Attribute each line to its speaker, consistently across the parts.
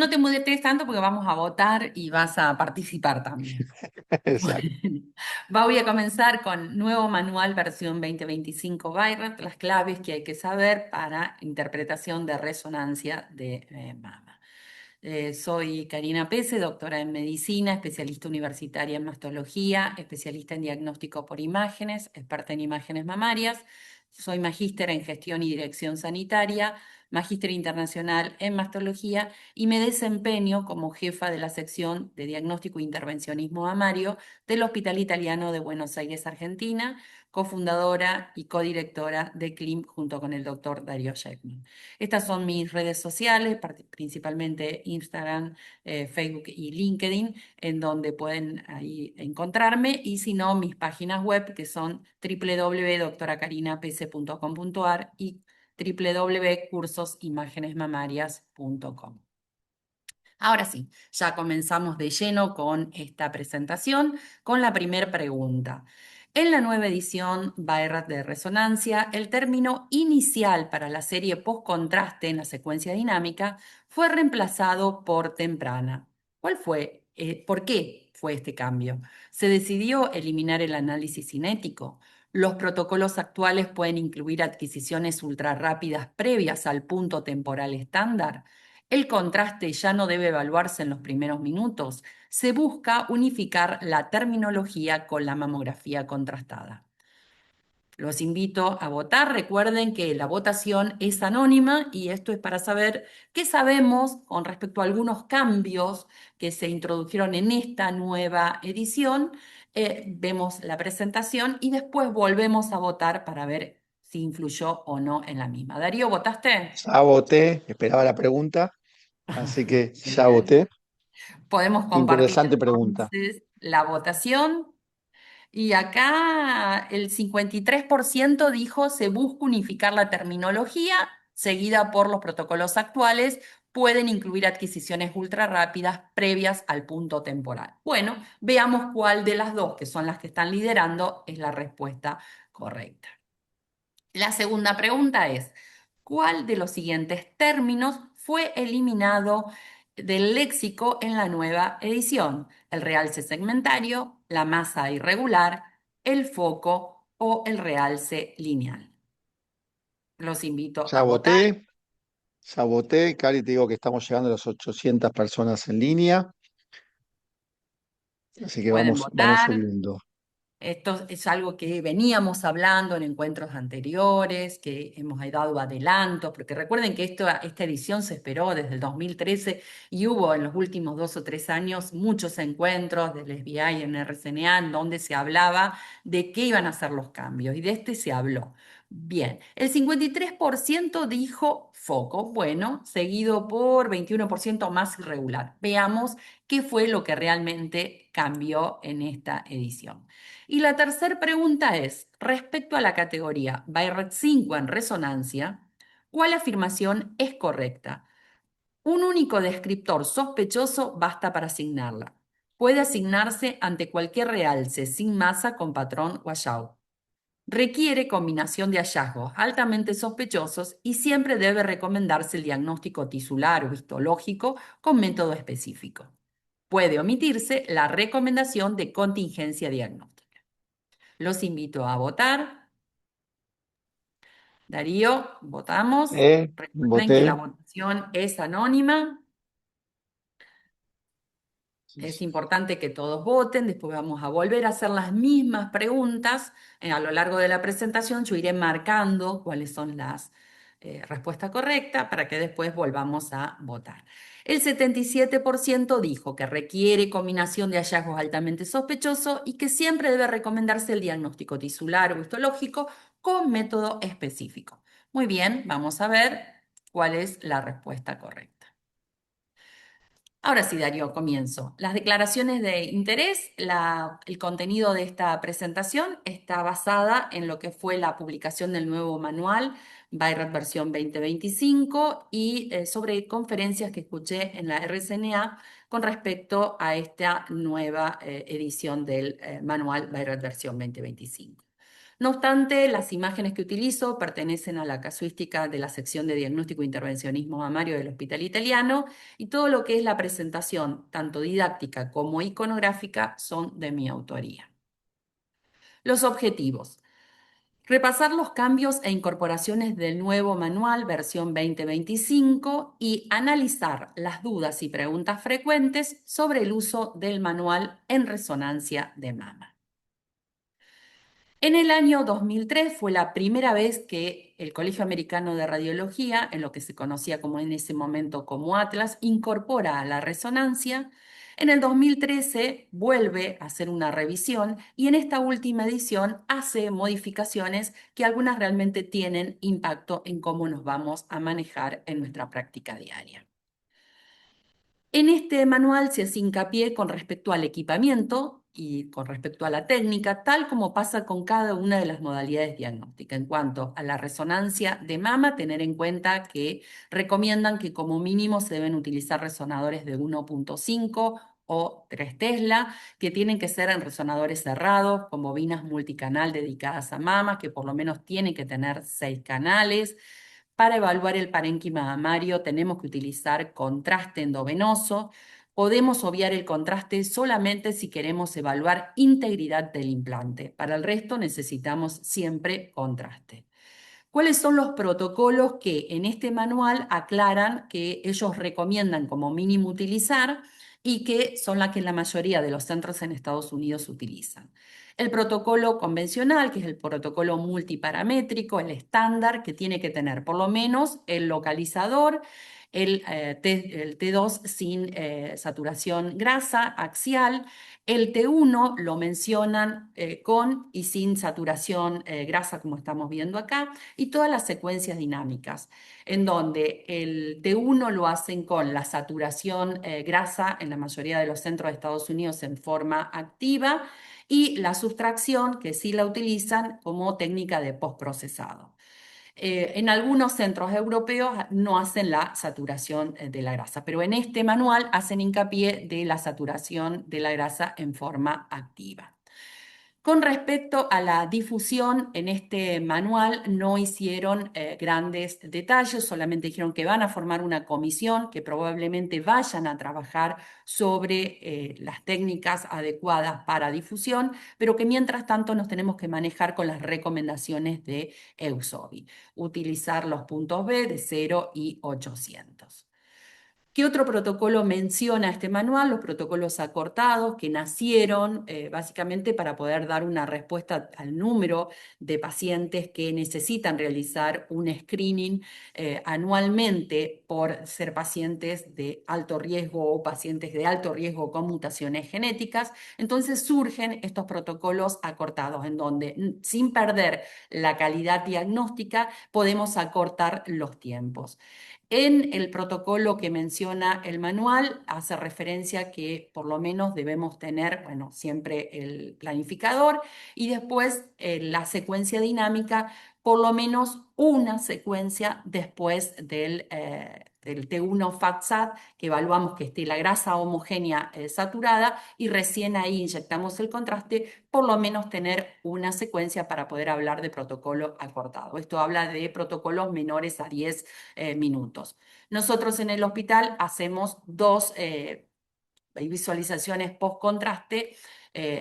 Speaker 1: No te mudetes tanto porque vamos a votar y vas a participar también.
Speaker 2: Exacto.
Speaker 1: Voy a comenzar con nuevo manual versión 2025 Byrat, las claves que hay que saber para interpretación de resonancia de mama. Soy Karina Pese, doctora en medicina, especialista universitaria en mastología, especialista en diagnóstico por imágenes, experta en imágenes mamarias. Soy magíster en gestión y dirección sanitaria, magíster internacional en mastología y me desempeño como jefa de la sección de diagnóstico e intervencionismo mamario del Hospital Italiano de Buenos Aires, Argentina, cofundadora y codirectora de CLIM junto con el doctor Darío Shekman. Estas son mis redes sociales, principalmente Instagram, Facebook y LinkedIn, en donde pueden ahí encontrarme, y si no, mis páginas web que son www.doctoracarinapc.com.ar y www.cursosimágenesmamarias.com. Ahora sí, ya comenzamos de lleno con esta presentación, con la primera pregunta. En la nueva edición Bayrat de resonancia, el término inicial para la serie post-contraste en la secuencia dinámica fue reemplazado por temprana. ¿Cuál fue? ¿Por qué fue este cambio? ¿Se decidió eliminar el análisis cinético? ¿Los protocolos actuales pueden incluir adquisiciones ultrarrápidas previas al punto temporal estándar? ¿El contraste ya no debe evaluarse en los primeros minutos? Se busca unificar la terminología con la mamografía contrastada. Los invito a votar. Recuerden que la votación es anónima y esto es para saber qué sabemos con respecto a algunos cambios que se introdujeron en esta nueva edición. Vemos la presentación y después volvemos a votar para ver si influyó o no en la misma. Darío, ¿votaste?
Speaker 2: Ya voté, esperaba la pregunta, así que ya
Speaker 1: Bien.
Speaker 2: voté.
Speaker 1: Podemos compartir
Speaker 2: Interesante pregunta.
Speaker 1: entonces la votación. Y acá el 53% dijo se busca unificar la terminología, seguida por los protocolos actuales, pueden incluir adquisiciones ultra rápidas previas al punto temporal. Bueno, veamos cuál de las dos, que son las que están liderando, es la respuesta correcta. La segunda pregunta es, ¿cuál de los siguientes términos fue eliminado del léxico en la nueva edición? ¿El realce segmentario, la masa irregular, el foco o el realce lineal? Los invito
Speaker 2: Ya
Speaker 1: a votar.
Speaker 2: voté, ya voté. Cari, te digo que estamos llegando a las 800 personas en línea, así que
Speaker 1: Pueden
Speaker 2: vamos
Speaker 1: votar.
Speaker 2: subiendo.
Speaker 1: Esto es algo que veníamos hablando en encuentros anteriores, que hemos dado adelantos, porque recuerden que esta edición se esperó desde el 2013 y hubo en los últimos 2 o 3 años muchos encuentros del SBI en RCNA en donde se hablaba de qué iban a ser los cambios y de este se habló. Bien, el 53% dijo foco, bueno, seguido por 21% más irregular. Veamos qué fue lo que realmente cambió en esta edición. Y la tercera pregunta es, respecto a la categoría Bayret 5 en resonancia, ¿cuál afirmación es correcta? Un único descriptor sospechoso basta para asignarla. Puede asignarse ante cualquier realce sin masa con patrón washout. Requiere combinación de hallazgos altamente sospechosos y siempre debe recomendarse el diagnóstico tisular o histológico con método específico. Puede omitirse la recomendación de contingencia diagnóstica. Los invito a votar. Darío, votamos. Recuerden que la
Speaker 2: Voté.
Speaker 1: votación es anónima. Es importante que todos voten. Después vamos a volver a hacer las mismas preguntas. A lo largo de la presentación yo iré marcando cuáles son las respuestas correctas para que después volvamos a votar. El 77% dijo que requiere combinación de hallazgos altamente sospechosos y que siempre debe recomendarse el diagnóstico tisular o histológico con método específico. Muy bien, vamos a ver cuál es la respuesta correcta. Ahora sí, Darío, comienzo. Las declaraciones de interés, el contenido de esta presentación está basada en lo que fue la publicación del nuevo manual Bayrat versión 2025 y sobre conferencias que escuché en la RCNA con respecto a esta nueva edición del manual Bayrat versión 2025. No obstante, las imágenes que utilizo pertenecen a la casuística de la sección de diagnóstico e intervencionismo mamario del Hospital Italiano y todo lo que es la presentación, tanto didáctica como iconográfica, son de mi autoría. Los objetivos. Repasar los cambios e incorporaciones del nuevo manual versión 2025 y analizar las dudas y preguntas frecuentes sobre el uso del manual en resonancia de mama. En el año 2003 fue la primera vez que el Colegio Americano de Radiología, en lo que se conocía como en ese momento como Atlas, incorpora a la resonancia. En el 2013 vuelve a hacer una revisión y en esta última edición hace modificaciones que algunas realmente tienen impacto en cómo nos vamos a manejar en nuestra práctica diaria. En este manual se hace hincapié con respecto al equipamiento y con respecto a la técnica, tal como pasa con cada una de las modalidades diagnósticas. En cuanto a la resonancia de mama, tener en cuenta que recomiendan que como mínimo se deben utilizar resonadores de 1.5 o 3 Tesla, que tienen que ser en resonadores cerrados, con bobinas multicanal dedicadas a mama, que por lo menos tienen que tener 6 canales. Para evaluar el parénquima mamario tenemos que utilizar contraste endovenoso. Podemos obviar el contraste solamente si queremos evaluar integridad del implante. Para el resto necesitamos siempre contraste. ¿Cuáles son los protocolos que en este manual aclaran que ellos recomiendan como mínimo utilizar y que son las que la mayoría de los centros en Estados Unidos utilizan? El protocolo convencional, que es el protocolo multiparamétrico, el estándar, que tiene que tener por lo menos el localizador, el T2 sin saturación grasa axial. El T1 lo mencionan con y sin saturación grasa, como estamos viendo acá, y todas las secuencias dinámicas, en donde el T1 lo hacen con la saturación grasa en la mayoría de los centros de Estados Unidos en forma activa y la sustracción, que sí la utilizan como técnica de postprocesado. En algunos centros europeos no hacen la saturación de la grasa, pero en este manual hacen hincapié de la saturación de la grasa en forma activa. Con respecto a la difusión, en este manual no hicieron grandes detalles, solamente dijeron que van a formar una comisión, que probablemente vayan a trabajar sobre las técnicas adecuadas para difusión, pero que mientras tanto nos tenemos que manejar con las recomendaciones de EUSOBI, utilizar los puntos B de 0 y 800. ¿Qué otro protocolo menciona este manual? Los protocolos acortados que nacieron básicamente para poder dar una respuesta al número de pacientes que necesitan realizar un screening anualmente por ser pacientes de alto riesgo o pacientes de alto riesgo con mutaciones genéticas. Entonces surgen estos protocolos acortados en donde sin perder la calidad diagnóstica podemos acortar los tiempos. En el protocolo que menciona el manual hace referencia que por lo menos debemos tener, bueno, siempre el planificador y después la secuencia dinámica, por lo menos una secuencia después del T1 FATSAT, que evaluamos que esté la grasa homogénea saturada y recién ahí inyectamos el contraste, por lo menos tener una secuencia para poder hablar de protocolo acortado. Esto habla de protocolos menores a 10 minutos. Nosotros en el hospital hacemos dos visualizaciones post-contraste,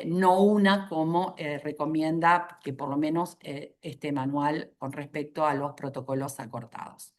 Speaker 1: no una como recomienda que por lo menos este manual con respecto a los protocolos acortados.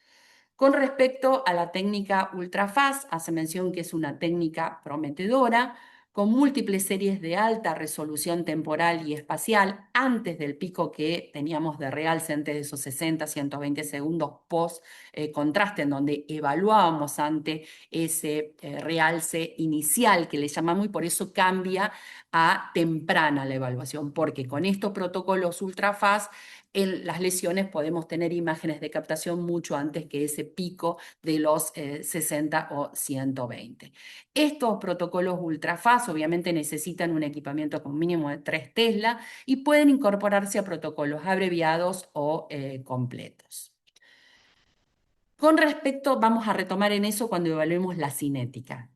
Speaker 1: Con respecto a la técnica ultrafast, hace mención que es una técnica prometedora, con múltiples series de alta resolución temporal y espacial antes del pico que teníamos de realce, antes de esos 60, 120 segundos post contraste, en donde evaluábamos ante ese realce inicial que le llamamos y por eso cambia a temprana la evaluación, porque con estos protocolos ultrafast en las lesiones podemos tener imágenes de captación mucho antes que ese pico de los 60 o 120. Estos protocolos ultrafast obviamente necesitan un equipamiento con mínimo de 3 Tesla y pueden incorporarse a protocolos abreviados o completos. Con respecto, vamos a retomar en eso cuando evaluemos la cinética.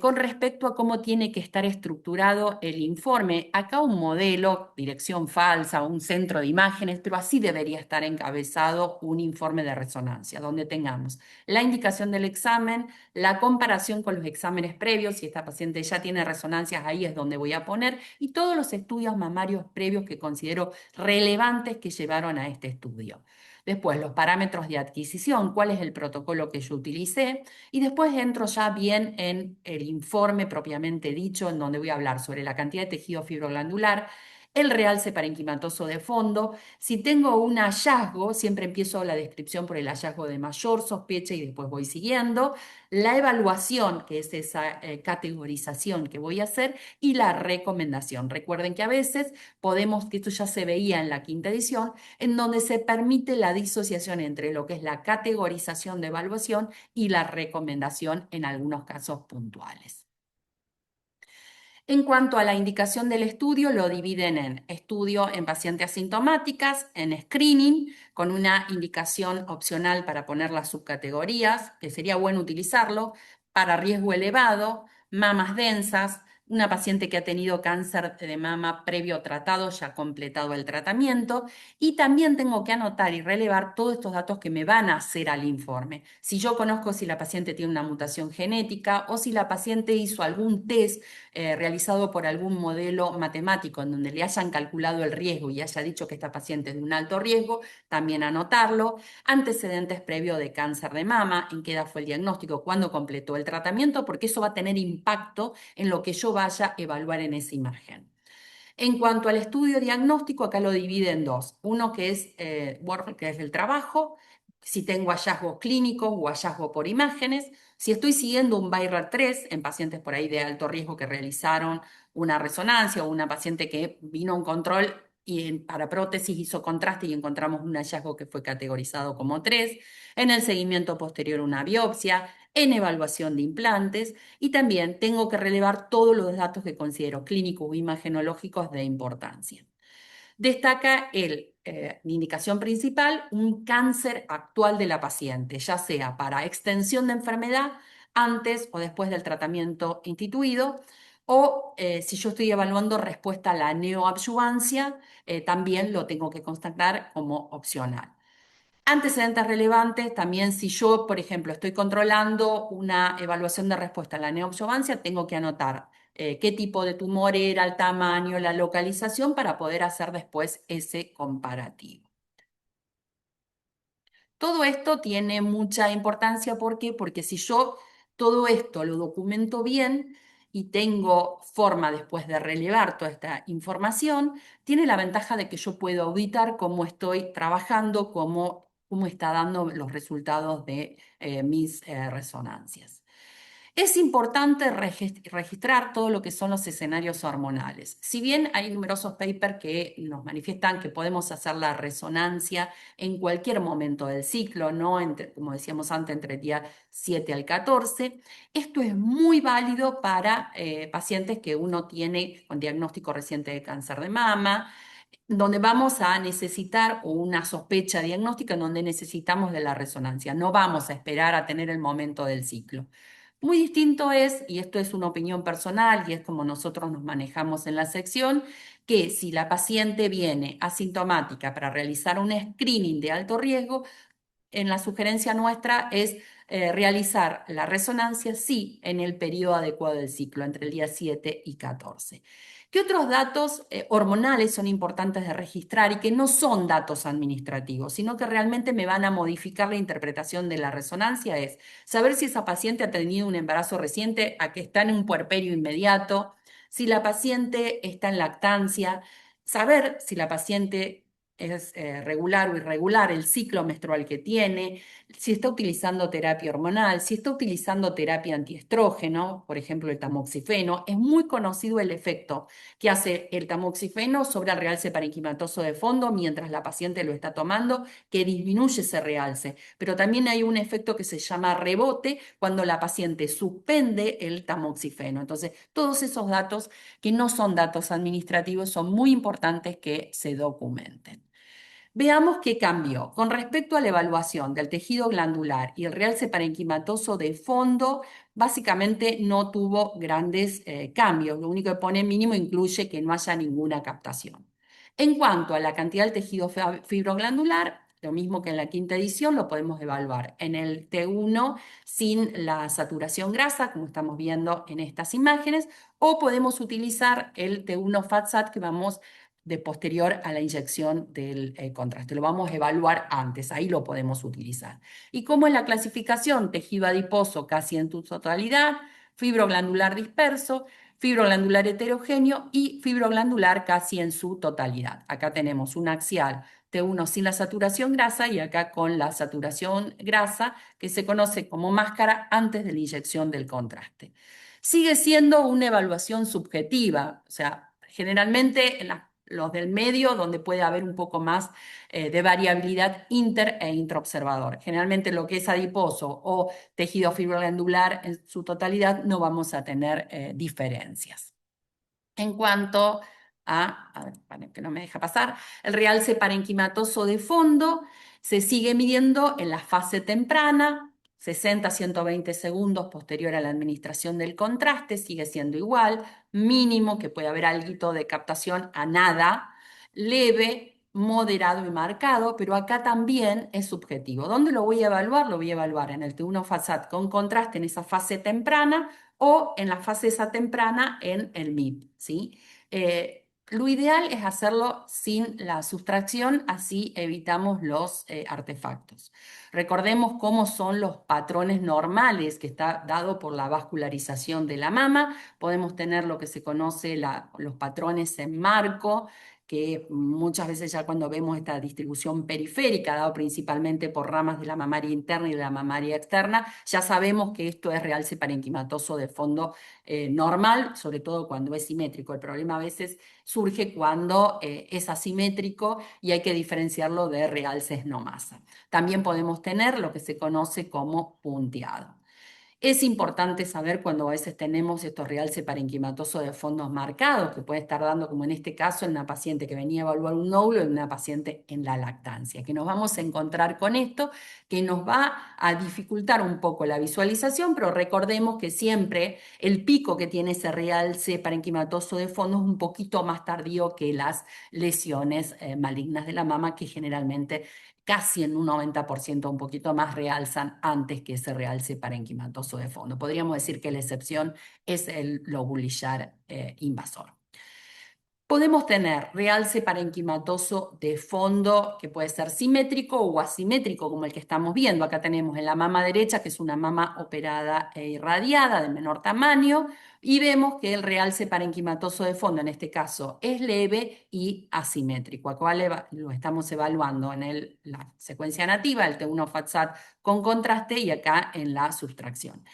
Speaker 1: con respecto a cómo tiene que estar estructurado el informe. Acá un modelo, dirección falsa, un centro de imágenes, pero así debería estar encabezado un informe de resonancia, donde tengamos la indicación del examen, la comparación con los exámenes previos, si esta paciente ya tiene resonancias, ahí es donde voy a poner, y todos los estudios mamarios previos que considero relevantes que llevaron a este estudio. Después, los parámetros de adquisición, cuál es el protocolo que yo utilicé, y después entro ya bien en el informe propiamente dicho, en donde voy a hablar sobre la cantidad de tejido fibroglandular, el realce parenquimatoso de fondo. Si tengo un hallazgo, siempre empiezo la descripción por el hallazgo de mayor sospecha y después voy siguiendo. La evaluación, que es esa categorización que voy a hacer, y la recomendación. Recuerden que a veces podemos, que esto ya se veía en la quinta edición, en donde se permite la disociación entre lo que es la categorización de evaluación y la recomendación en algunos casos puntuales. En cuanto a la indicación del estudio, lo dividen en estudio en pacientes asintomáticas, en screening, con una indicación opcional para poner las subcategorías, que sería bueno utilizarlo, para riesgo elevado, mamas densas, una paciente que ha tenido cáncer de mama previo tratado, ya ha completado el tratamiento, y también tengo que anotar y relevar todos estos datos que me van a hacer al informe. Si yo conozco si la paciente tiene una mutación genética o si la paciente hizo algún test realizado por algún modelo matemático en donde le hayan calculado el riesgo y haya dicho que esta paciente es de un alto riesgo, también anotarlo. Antecedentes previos de cáncer de mama, en qué edad fue el diagnóstico, cuándo completó el tratamiento, porque eso va a tener impacto en lo que yo vaya a evaluar en esa imagen. En cuanto al estudio diagnóstico, acá lo divide en dos. Uno que es Word, que es el trabajo, si tengo hallazgos clínicos o hallazgo por imágenes. Si estoy siguiendo un BIRAT 3 en pacientes por ahí de alto riesgo que realizaron una resonancia o una paciente que vino a un control y para prótesis hizo contraste y encontramos un hallazgo que fue categorizado como 3. En el seguimiento posterior una biopsia, en evaluación de implantes y también tengo que relevar todos los datos que considero clínicos o imagenológicos de importancia. Destaca la indicación principal, un cáncer actual de la paciente, ya sea para extensión de enfermedad antes o después del tratamiento instituido, o si yo estoy evaluando respuesta a la neoadyuvancia, también lo tengo que constatar como opcional. Antecedentes relevantes, también si yo, por ejemplo, estoy controlando una evaluación de respuesta a la neoobservancia, tengo que anotar qué tipo de tumor era, el tamaño, la localización para poder hacer después ese comparativo. Todo esto tiene mucha importancia, ¿por qué? Porque si yo todo esto lo documento bien y tengo forma después de relevar toda esta información, tiene la ventaja de que yo puedo auditar cómo estoy trabajando, cómo está dando los resultados de mis resonancias. Es importante registrar todo lo que son los escenarios hormonales. Si bien hay numerosos papers que nos manifiestan que podemos hacer la resonancia en cualquier momento del ciclo, no como decíamos antes, entre el día 7 al 14, esto es muy válido para pacientes que uno tiene con diagnóstico reciente de cáncer de mama, donde vamos a necesitar o una sospecha diagnóstica en donde necesitamos de la resonancia. No vamos a esperar a tener el momento del ciclo. Muy distinto es, y esto es una opinión personal y es como nosotros nos manejamos en la sección, que si la paciente viene asintomática para realizar un screening de alto riesgo, en la sugerencia nuestra es realizar la resonancia, sí, en el periodo adecuado del ciclo, entre el día 7 y 14. ¿Qué otros datos hormonales son importantes de registrar y que no son datos administrativos, sino que realmente me van a modificar la interpretación de la resonancia? Es saber si esa paciente ha tenido un embarazo reciente, a que está en un puerperio inmediato, si la paciente está en lactancia, saber si la paciente es regular o irregular el ciclo menstrual que tiene, si está utilizando terapia hormonal, si está utilizando terapia antiestrógeno, por ejemplo el tamoxifeno. Es muy conocido el efecto que hace el tamoxifeno sobre el realce parenquimatoso de fondo mientras la paciente lo está tomando, que disminuye ese realce. Pero también hay un efecto que se llama rebote cuando la paciente suspende el tamoxifeno. Entonces, todos esos datos que no son datos administrativos son muy importantes que se documenten. Veamos qué cambió. Con respecto a la evaluación del tejido glandular y el realce parenquimatoso de fondo, básicamente no tuvo grandes cambios. Lo único que pone mínimo incluye que no haya ninguna captación. En cuanto a la cantidad del tejido fibroglandular, lo mismo que en la quinta edición, lo podemos evaluar en el T1 sin la saturación grasa, como estamos viendo en estas imágenes, o podemos utilizar el T1 FATSAT que vamos de posterior a la inyección del contraste. Lo vamos a evaluar antes, ahí lo podemos utilizar. Y como en la clasificación, tejido adiposo casi en su totalidad, fibroglandular disperso, fibroglandular heterogéneo y fibroglandular casi en su totalidad. Acá tenemos un axial T1 sin la saturación grasa y acá con la saturación grasa, que se conoce como máscara antes de la inyección del contraste. Sigue siendo una evaluación subjetiva, o sea, generalmente los del medio, donde puede haber un poco más de variabilidad inter e intraobservador. Generalmente lo que es adiposo o tejido fibroglandular en su totalidad no vamos a tener diferencias. En cuanto a ver, para que no me deja pasar, el realce parenquimatoso de fondo se sigue midiendo en la fase temprana, 60 a 120 segundos posterior a la administración del contraste, sigue siendo igual, mínimo, que puede haber algo de captación a nada, leve, moderado y marcado, pero acá también es subjetivo. ¿Dónde lo voy a evaluar? Lo voy a evaluar en el T1 FASAT con contraste en esa fase temprana o en la fase esa temprana en el MIP, ¿sí? Lo ideal es hacerlo sin la sustracción, así evitamos los artefactos. Recordemos cómo son los patrones normales que está dado por la vascularización de la mama. Podemos tener lo que se conoce los patrones en marco, que muchas veces ya cuando vemos esta distribución periférica, dado principalmente por ramas de la mamaria interna y de la mamaria externa, ya sabemos que esto es realce parenquimatoso de fondo normal, sobre todo cuando es simétrico. El problema a veces surge cuando es asimétrico y hay que diferenciarlo de realces no masa. También podemos tener lo que se conoce como punteado. Es importante saber cuando a veces tenemos estos realce parenquimatoso de fondos marcados, que puede estar dando, como en este caso, en una paciente que venía a evaluar un nódulo en una paciente en la lactancia, que nos vamos a encontrar con esto, que nos va a dificultar un poco la visualización, pero recordemos que siempre el pico que tiene ese realce parenquimatoso de fondo es un poquito más tardío que las lesiones malignas de la mama, que generalmente casi en un 90%, un poquito más, realzan antes que ese realce parenquimatoso de fondo. Podríamos decir que la excepción es el lobulillar invasor. Podemos tener realce parenquimatoso de fondo que puede ser simétrico o asimétrico, como el que estamos viendo. Acá tenemos en la mama derecha, que es una mama operada e irradiada de menor tamaño, y vemos que el realce parenquimatoso de fondo, en este caso, es leve y asimétrico. Acá lo estamos evaluando en la secuencia nativa, el T1 FATSAT con contraste, y acá en la sustracción.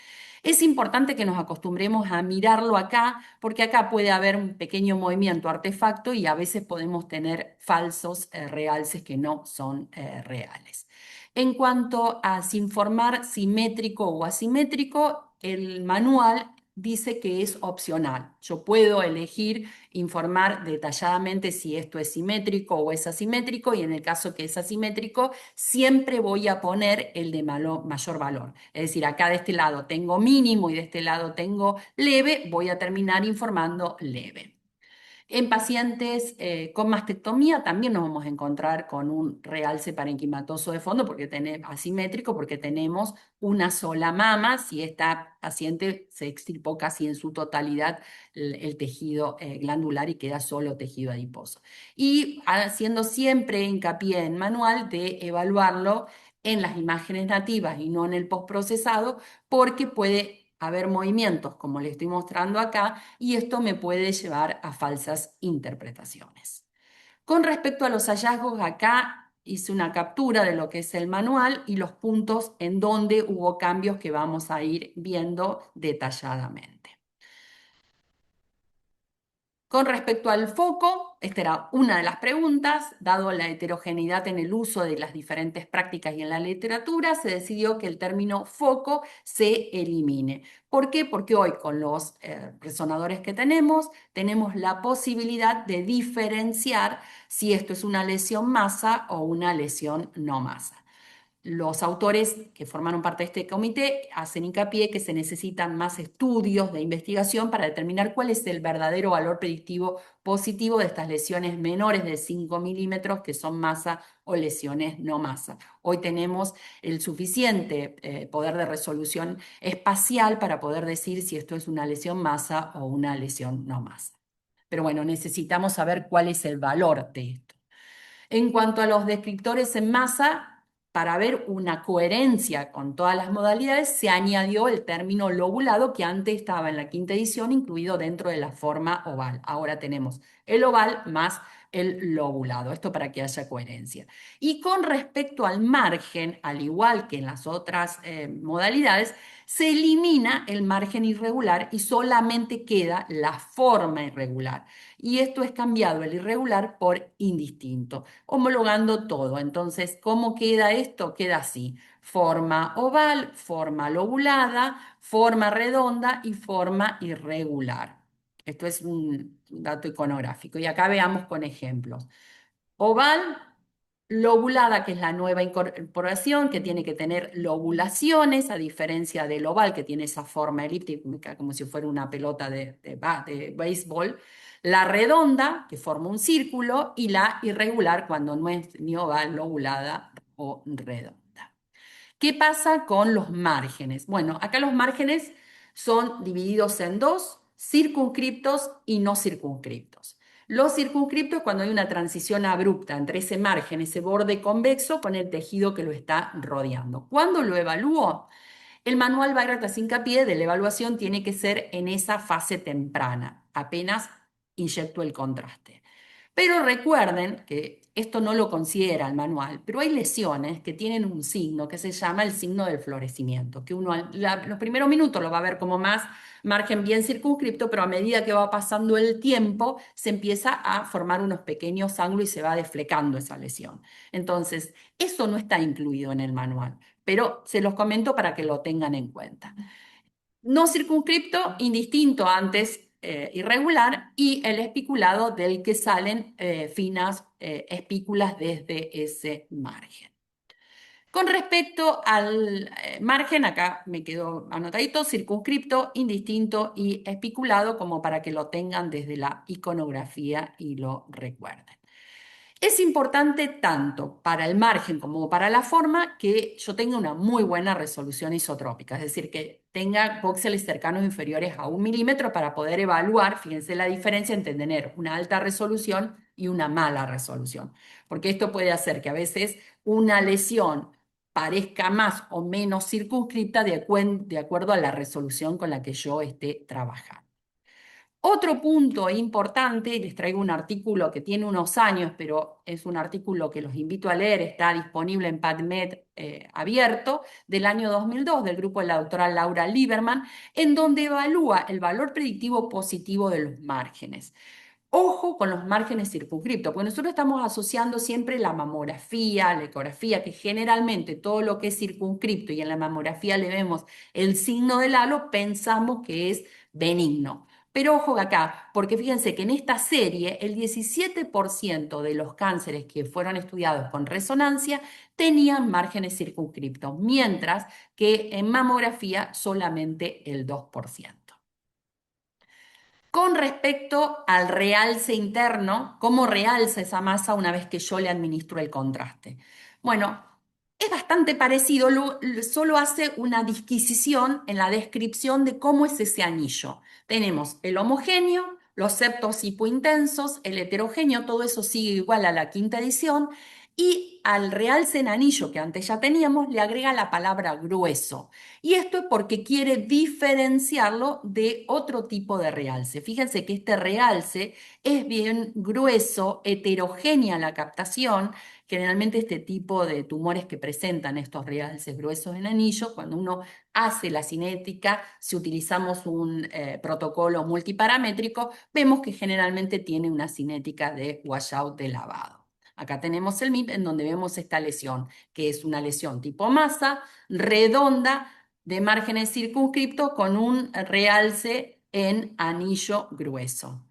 Speaker 1: Es importante que nos acostumbremos a mirarlo acá, porque acá puede haber un pequeño movimiento artefacto y a veces podemos tener falsos realces que no son reales. En cuanto a sin formar simétrico o asimétrico, el manual dice que es opcional. Yo puedo elegir informar detalladamente si esto es simétrico o es asimétrico, y en el caso que es asimétrico, siempre voy a poner el de mayor valor. Es decir, acá de este lado tengo mínimo y de este lado tengo leve, voy a terminar informando leve. En pacientes con mastectomía también nos vamos a encontrar con un realce parenquimatoso de fondo asimétrico, porque tenemos una sola mama si esta paciente se extirpó casi en su totalidad el tejido glandular y queda solo tejido adiposo. Y haciendo siempre hincapié en manual de evaluarlo en las imágenes nativas y no en el postprocesado, porque puede haber movimientos, como le estoy mostrando acá, y esto me puede llevar a falsas interpretaciones. Con respecto a los hallazgos, acá hice una captura de lo que es el manual y los puntos en donde hubo cambios que vamos a ir viendo detalladamente. Con respecto al foco, esta era una de las preguntas, dado la heterogeneidad en el uso de las diferentes prácticas y en la literatura, se decidió que el término foco se elimine. ¿Por qué? Porque hoy con los resonadores que tenemos la posibilidad de diferenciar si esto es una lesión masa o una lesión no masa. Los autores que formaron parte de este comité hacen hincapié que se necesitan más estudios de investigación para determinar cuál es el verdadero valor predictivo positivo de estas lesiones menores de 5 milímetros que son masa o lesiones no masa. Hoy tenemos el suficiente poder de resolución espacial para poder decir si esto es una lesión masa o una lesión no masa. Pero bueno, necesitamos saber cuál es el valor de esto. En cuanto a los descriptores en masa, para ver una coherencia con todas las modalidades, se añadió el término lobulado que antes estaba en la quinta edición incluido dentro de la forma oval. Ahora tenemos el oval más el lobulado. Esto para que haya coherencia. Y con respecto al margen, al igual que en las otras modalidades, se elimina el margen irregular y solamente queda la forma irregular. Y esto es cambiado el irregular por indistinto, homologando todo. Entonces, ¿cómo queda esto? Queda así: forma oval, forma lobulada, forma redonda y forma irregular. Esto es un dato iconográfico. Y acá veamos con ejemplos. Oval, lobulada, que es la nueva incorporación, que tiene que tener lobulaciones, a diferencia del oval, que tiene esa forma elíptica, como si fuera una pelota de béisbol. La redonda, que forma un círculo, y la irregular, cuando no es ni oval, lobulada o redonda. ¿Qué pasa con los márgenes? Bueno, acá los márgenes son divididos en dos: circunscriptos y no circunscriptos. Los circunscriptos, cuando hay una transición abrupta entre ese margen, ese borde convexo, con el tejido que lo está rodeando. ¿Cuándo lo evalúo? El manual Bayratt hace hincapié de la evaluación tiene que ser en esa fase temprana, apenas inyecto el contraste. Pero recuerden que esto no lo considera el manual, pero hay lesiones que tienen un signo que se llama el signo del florecimiento, que uno los primeros minutos lo va a ver como más margen bien circunscripto, pero a medida que va pasando el tiempo se empieza a formar unos pequeños ángulos y se va desflecando esa lesión. Entonces, eso no está incluido en el manual, pero se los comento para que lo tengan en cuenta. No circunscripto, indistinto antes, irregular, y el espiculado del que salen finas espículas desde ese margen. Con respecto al margen, acá me quedó anotadito: circunscripto, indistinto y espiculado, como para que lo tengan desde la iconografía y lo recuerden. Es importante tanto para el margen como para la forma que yo tenga una muy buena resolución isotrópica, es decir, que tenga voxeles cercanos inferiores a 1 milímetro para poder evaluar, fíjense la diferencia entre tener una alta resolución y una mala resolución, porque esto puede hacer que a veces una lesión parezca más o menos circunscripta de acuerdo a la resolución con la que yo esté trabajando. Otro punto importante, les traigo un artículo que tiene unos años, pero es un artículo que los invito a leer, está disponible en PubMed abierto, del año 2002, del grupo de la doctora Laura Lieberman, en donde evalúa el valor predictivo positivo de los márgenes. Ojo con los márgenes circunscriptos, porque nosotros estamos asociando siempre la mamografía, la ecografía, que generalmente todo lo que es circunscripto y en la mamografía le vemos el signo del halo, pensamos que es benigno. Pero ojo acá, porque fíjense que en esta serie el 17% de los cánceres que fueron estudiados con resonancia tenían márgenes circunscriptos, mientras que en mamografía solamente el 2%. Con respecto al realce interno, ¿cómo realza esa masa una vez que yo le administro el contraste? Bueno, es bastante parecido, solo hace una disquisición en la descripción de cómo es ese anillo. Tenemos el homogéneo, los septos hipointensos, el heterogéneo, todo eso sigue igual a la quinta edición, y al realce en anillo que antes ya teníamos le agrega la palabra grueso. Y esto es porque quiere diferenciarlo de otro tipo de realce. Fíjense que este realce es bien grueso, heterogénea la captación, Generalmente este tipo de tumores que presentan estos realces gruesos en anillo, cuando uno hace la cinética, si utilizamos un protocolo multiparamétrico, vemos que generalmente tiene una cinética de washout de lavado. Acá tenemos el MIP en donde vemos esta lesión, que es una lesión tipo masa, redonda, de márgenes circunscriptos con un realce en anillo grueso.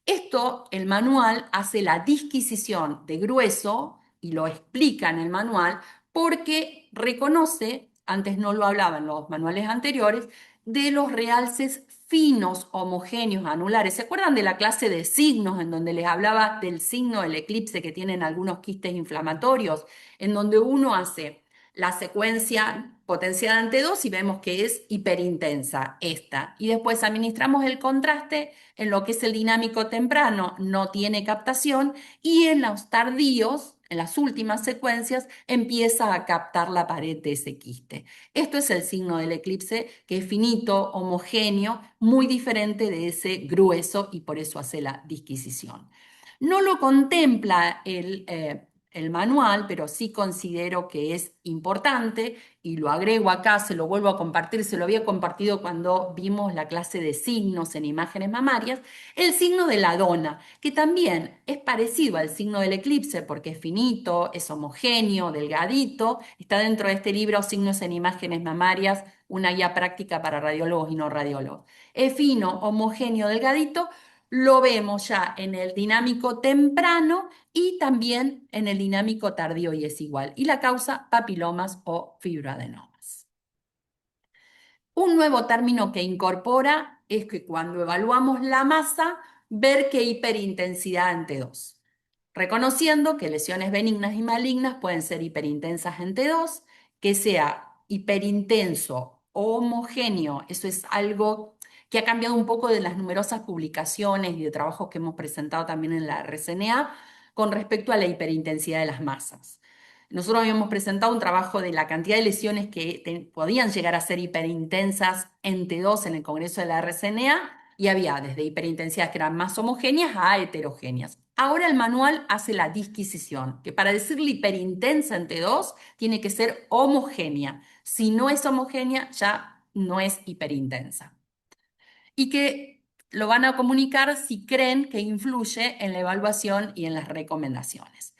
Speaker 1: Esto, el manual hace la disquisición de grueso y lo explica en el manual porque reconoce, antes no lo hablaba en los manuales anteriores, de los realces finos, homogéneos, anulares. ¿Se acuerdan de la clase de signos en donde les hablaba del signo del eclipse que tienen algunos quistes inflamatorios? En donde uno hace la secuencia potenciada ante 2 y vemos que es hiperintensa esta. Y después administramos el contraste en lo que es el dinámico temprano, no tiene captación, y en los tardíos, en las últimas secuencias, empieza a captar la pared de ese quiste. Esto es el signo del eclipse, que es finito, homogéneo, muy diferente de ese grueso y por eso hace la disquisición. No lo contempla el manual, pero sí considero que es importante y lo agrego acá, se lo vuelvo a compartir, se lo había compartido cuando vimos la clase de signos en imágenes mamarias, el signo de la dona, que también es parecido al signo del eclipse porque es finito, es homogéneo, delgadito, está dentro de este libro Signos en imágenes mamarias, una guía práctica para radiólogos y no radiólogos. Es fino, homogéneo, delgadito, lo vemos ya en el dinámico temprano y también en el dinámico tardío y es igual. Y la causa, papilomas o fibroadenomas. Un nuevo término que incorpora es que cuando evaluamos la masa, ver qué hiperintensidad en T2. Reconociendo que lesiones benignas y malignas pueden ser hiperintensas en T2, que sea hiperintenso o homogéneo, eso es algo que ha cambiado un poco de las numerosas publicaciones y de trabajos que hemos presentado también en la RCNA con respecto a la hiperintensidad de las masas. Nosotros habíamos presentado un trabajo de la cantidad de lesiones que podían llegar a ser hiperintensas en T2 en el Congreso de la RCNA y había desde hiperintensidades que eran más homogéneas a heterogéneas. Ahora el manual hace la disquisición, que para decirle hiperintensa en T2 tiene que ser homogénea. Si no es homogénea, ya no es hiperintensa. Y que lo van a comunicar si creen que influye en la evaluación y en las recomendaciones.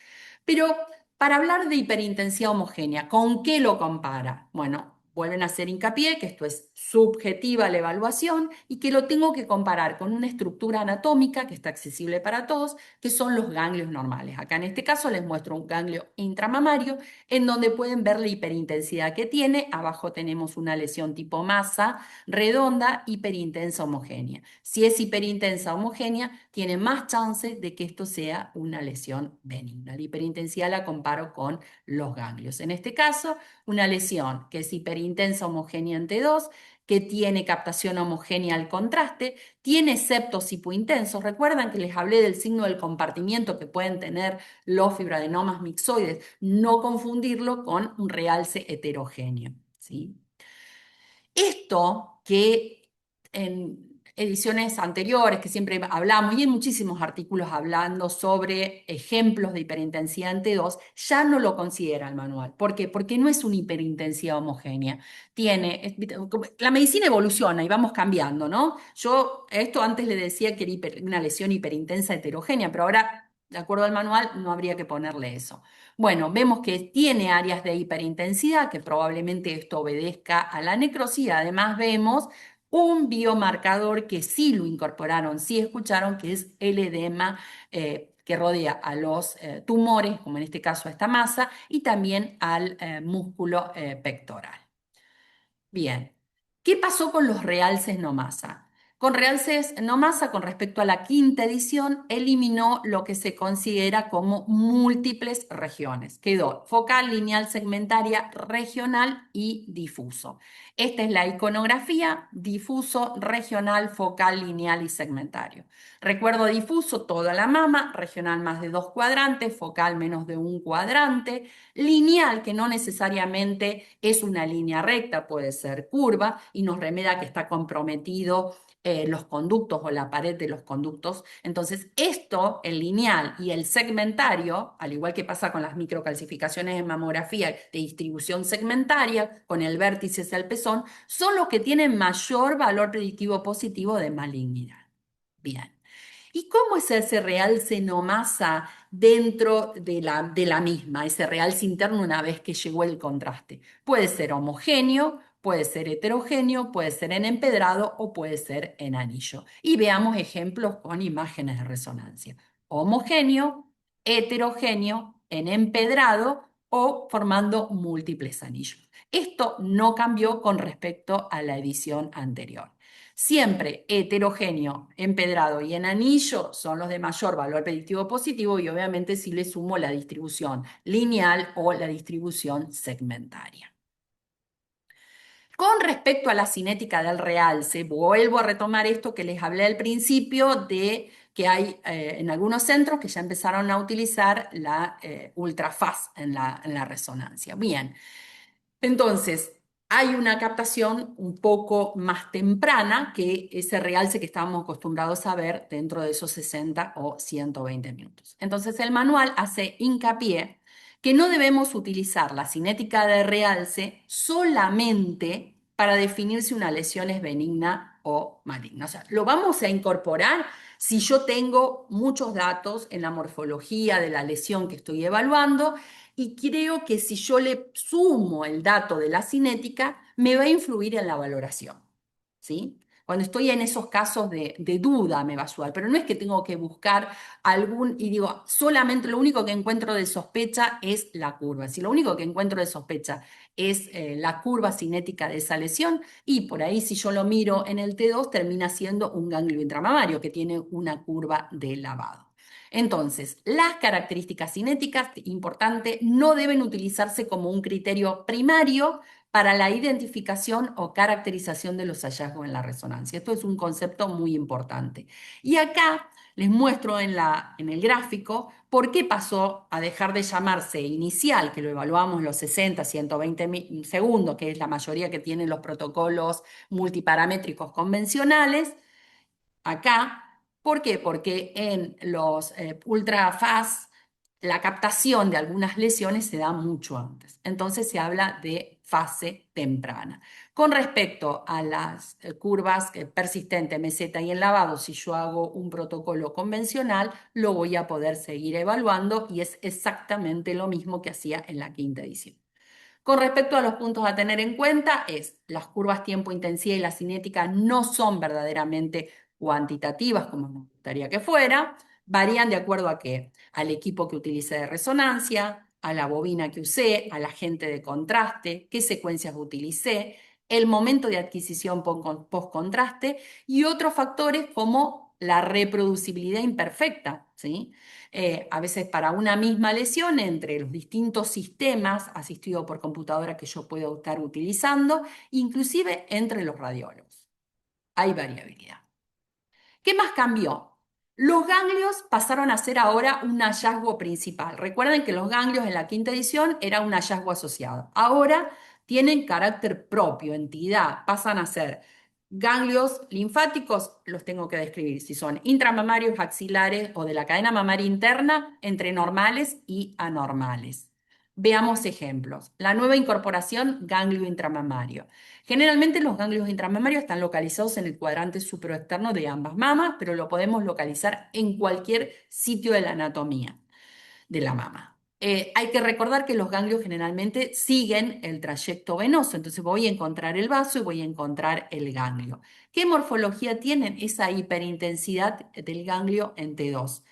Speaker 1: Pero para hablar de hiperintensidad homogénea, ¿con qué lo compara? Bueno, vuelven a hacer hincapié que esto es subjetiva la evaluación y que lo tengo que comparar con una estructura anatómica que está accesible para todos, que son los ganglios normales. Acá en este caso les muestro un ganglio intramamario en donde pueden ver la hiperintensidad que tiene. Abajo tenemos una lesión tipo masa redonda, hiperintensa homogénea. Si es hiperintensa homogénea, tiene más chances de que esto sea una lesión benigna. La hiperintensidad la comparo con los ganglios. En este caso, una lesión que es hiperintensa homogénea en T2, que tiene captación homogénea al contraste, tiene septos hipointensos. Recuerdan que les hablé del signo del compartimiento que pueden tener los fibroadenomas mixoides. No confundirlo con un realce heterogéneo, ¿sí? Esto que en ediciones anteriores, que siempre hablamos, y hay muchísimos artículos hablando sobre ejemplos de hiperintensidad en T2, ya no lo considera el manual. ¿Por qué? Porque no es una hiperintensidad homogénea. La medicina evoluciona y vamos cambiando, ¿no? Yo esto antes le decía que era una lesión hiperintensa heterogénea, pero ahora, de acuerdo al manual, no habría que ponerle eso. Bueno, vemos que tiene áreas de hiperintensidad, que probablemente esto obedezca a la necrosis. Además, vemos un biomarcador que sí lo incorporaron, sí escucharon, que es el edema que rodea a los tumores, como en este caso a esta masa, y también al músculo pectoral. Bien, ¿qué pasó con los realces no masa? Con realces no masa, con respecto a la quinta edición, eliminó lo que se considera como múltiples regiones. Quedó focal, lineal, segmentaria, regional y difuso. Esta es la iconografía: difuso, regional, focal, lineal y segmentario. Recuerdo: difuso, toda la mama; regional, más de 2 cuadrantes; focal, menos de 1 cuadrante; lineal, que no necesariamente es una línea recta, puede ser curva y nos remeda que está comprometido los conductos o la pared de los conductos. Entonces, esto, el lineal y el segmentario, al igual que pasa con las microcalcificaciones en mamografía de distribución segmentaria, con el vértice hacia el pezón, son los que tienen mayor valor predictivo positivo de malignidad. Bien. ¿Y cómo es ese realce no masa dentro de la misma, ese realce interno una vez que llegó el contraste? Puede ser homogéneo, puede ser heterogéneo, puede ser en empedrado o puede ser en anillo. Y veamos ejemplos con imágenes de resonancia. Homogéneo, heterogéneo, en empedrado o formando múltiples anillos. Esto no cambió con respecto a la edición anterior. Siempre heterogéneo, empedrado y en anillo son los de mayor valor predictivo positivo y obviamente si le sumo la distribución lineal o la distribución segmentaria. Con respecto a la cinética del realce, vuelvo a retomar esto que les hablé al principio de que hay en algunos centros que ya empezaron a utilizar la ultrafaz en la resonancia. Bien, entonces, hay una captación un poco más temprana que ese realce que estábamos acostumbrados a ver dentro de esos 60 o 120 minutos. Entonces, el manual hace hincapié que no debemos utilizar la cinética de realce solamente para definir si una lesión es benigna o maligna. O sea, lo vamos a incorporar si yo tengo muchos datos en la morfología de la lesión que estoy evaluando y creo que si yo le sumo el dato de la cinética, me va a influir en la valoración, ¿sí? Cuando estoy en esos casos de duda me va a ayudar, pero no es que tengo que buscar y digo, solamente lo único que encuentro de sospecha es la curva. Si lo único que encuentro de sospecha es la curva cinética de esa lesión, y por ahí si yo lo miro en el T2 termina siendo un ganglio intramamario que tiene una curva de lavado. Entonces, las características cinéticas, importante, no deben utilizarse como un criterio primario para la identificación o caracterización de los hallazgos en la resonancia. Esto es un concepto muy importante. Y acá les muestro en el gráfico por qué pasó a dejar de llamarse inicial, que lo evaluamos los 60, 120 segundos, que es la mayoría que tienen los protocolos multiparamétricos convencionales, acá. ¿Por qué? Porque en los ultrafast la captación de algunas lesiones se da mucho antes. Entonces se habla de fase temprana. Con respecto a las curvas persistentes, meseta y en lavado, si yo hago un protocolo convencional, lo voy a poder seguir evaluando y es exactamente lo mismo que hacía en la quinta edición. Con respecto a los puntos a tener en cuenta, las curvas tiempo-intensidad y la cinética no son verdaderamente cuantitativas como me gustaría que fuera, varían de acuerdo a qué, al equipo que utilicé de resonancia, a la bobina que usé, al agente de contraste, qué secuencias utilicé, el momento de adquisición post-contraste y otros factores como la reproducibilidad imperfecta, ¿sí? A veces para una misma lesión entre los distintos sistemas asistidos por computadora que yo puedo estar utilizando, inclusive entre los radiólogos. Hay variabilidad. ¿Qué más cambió? Los ganglios pasaron a ser ahora un hallazgo principal. Recuerden que los ganglios en la quinta edición era un hallazgo asociado. Ahora tienen carácter propio, entidad, pasan a ser ganglios linfáticos, los tengo que describir si son intramamarios, axilares o de la cadena mamaria interna, entre normales y anormales. Veamos ejemplos. La nueva incorporación, ganglio intramamario. Generalmente los ganglios intramamarios están localizados en el cuadrante supraexterno de ambas mamas, pero lo podemos localizar en cualquier sitio de la anatomía de la mama. Hay que recordar que los ganglios generalmente siguen el trayecto venoso, entonces voy a encontrar el vaso y voy a encontrar el ganglio. ¿Qué morfología tienen esa hiperintensidad del ganglio en T2?